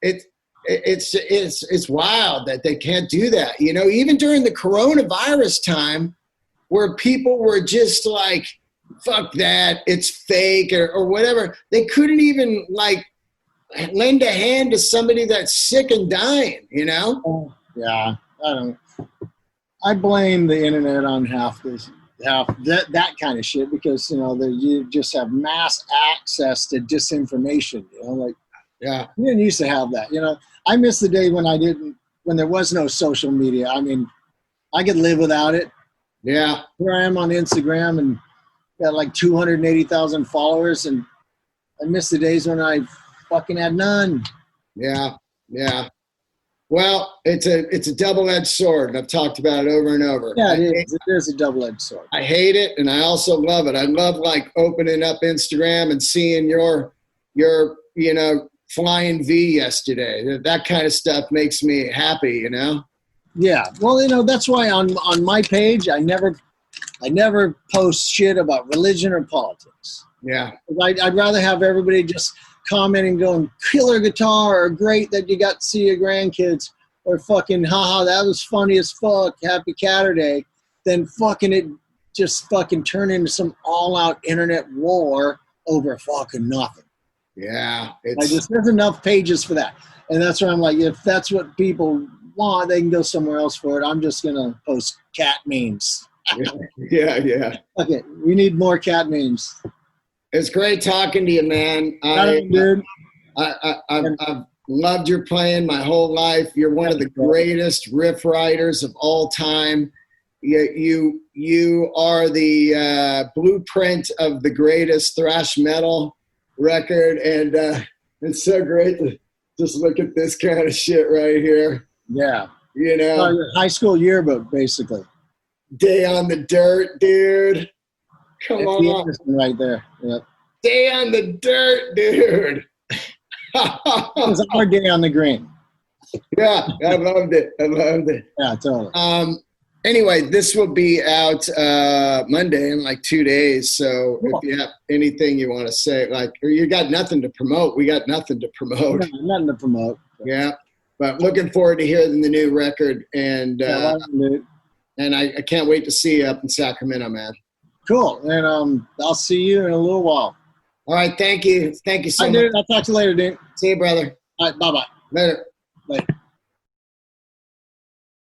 it's wild that they can't do that. You know, even during the coronavirus time, where people were just like, "Fuck that, it's fake," or whatever, they couldn't even like lend a hand to somebody that's sick and dying. You know?
Yeah, I blame the internet on half that kind of shit, because you just have mass access to disinformation. Like,
Yeah.
we didn't used to have that. I miss the day when there was no social media. I mean, I could live without it.
Yeah.
Here I am on Instagram and got like 280,000 followers, and I miss the days when I fucking had none.
Yeah. Yeah. Well, it's a double-edged sword, and I've talked about it over and over.
Yeah, it is a double-edged sword.
I hate it, and I also love it. I love like opening up Instagram and seeing your flying V yesterday. That kind of stuff makes me happy,
Yeah, well, that's why on my page I never post shit about religion or politics.
Yeah.
I'd rather have everybody just commenting, going, "Killer guitar," or "Great that you got to see your grandkids," or fucking, "Haha, that was funny as fuck, happy Catterday," than fucking it just fucking turn into some all-out internet war over fucking nothing.
Yeah.
There's enough pages for that. And that's why I'm like, if that's what people want, they can go somewhere else for it. I'm just going to post cat memes.
Yeah.
Okay, we need more cat memes.
It's great talking to you, man.
Dude.
I've loved your playing my whole life. You're one of the greatest riff writers of all time. You are the blueprint of the greatest thrash metal record, and it's so great to just look at this kind of shit right here.
Yeah.
Your
high school yearbook, basically.
Day on the dirt, dude. Come on.
Right there. Yep.
Day on the dirt, dude.
It's our day on the green.
Yeah, I loved it.
Yeah, totally.
Anyway, this will be out Monday in like 2 days. So
Cool.
If you have anything you want to say, or you got nothing to promote, we got nothing to promote.
Nothing to promote.
Yeah, but looking forward to hearing the new record, and
and
I can't wait to see you up in Sacramento, man.
Cool. And I'll see you in a little while.
All right, thank you so much.
Dude, I'll talk to you later, dude.
See you, brother.
All right, bye-bye.
Later.
Later.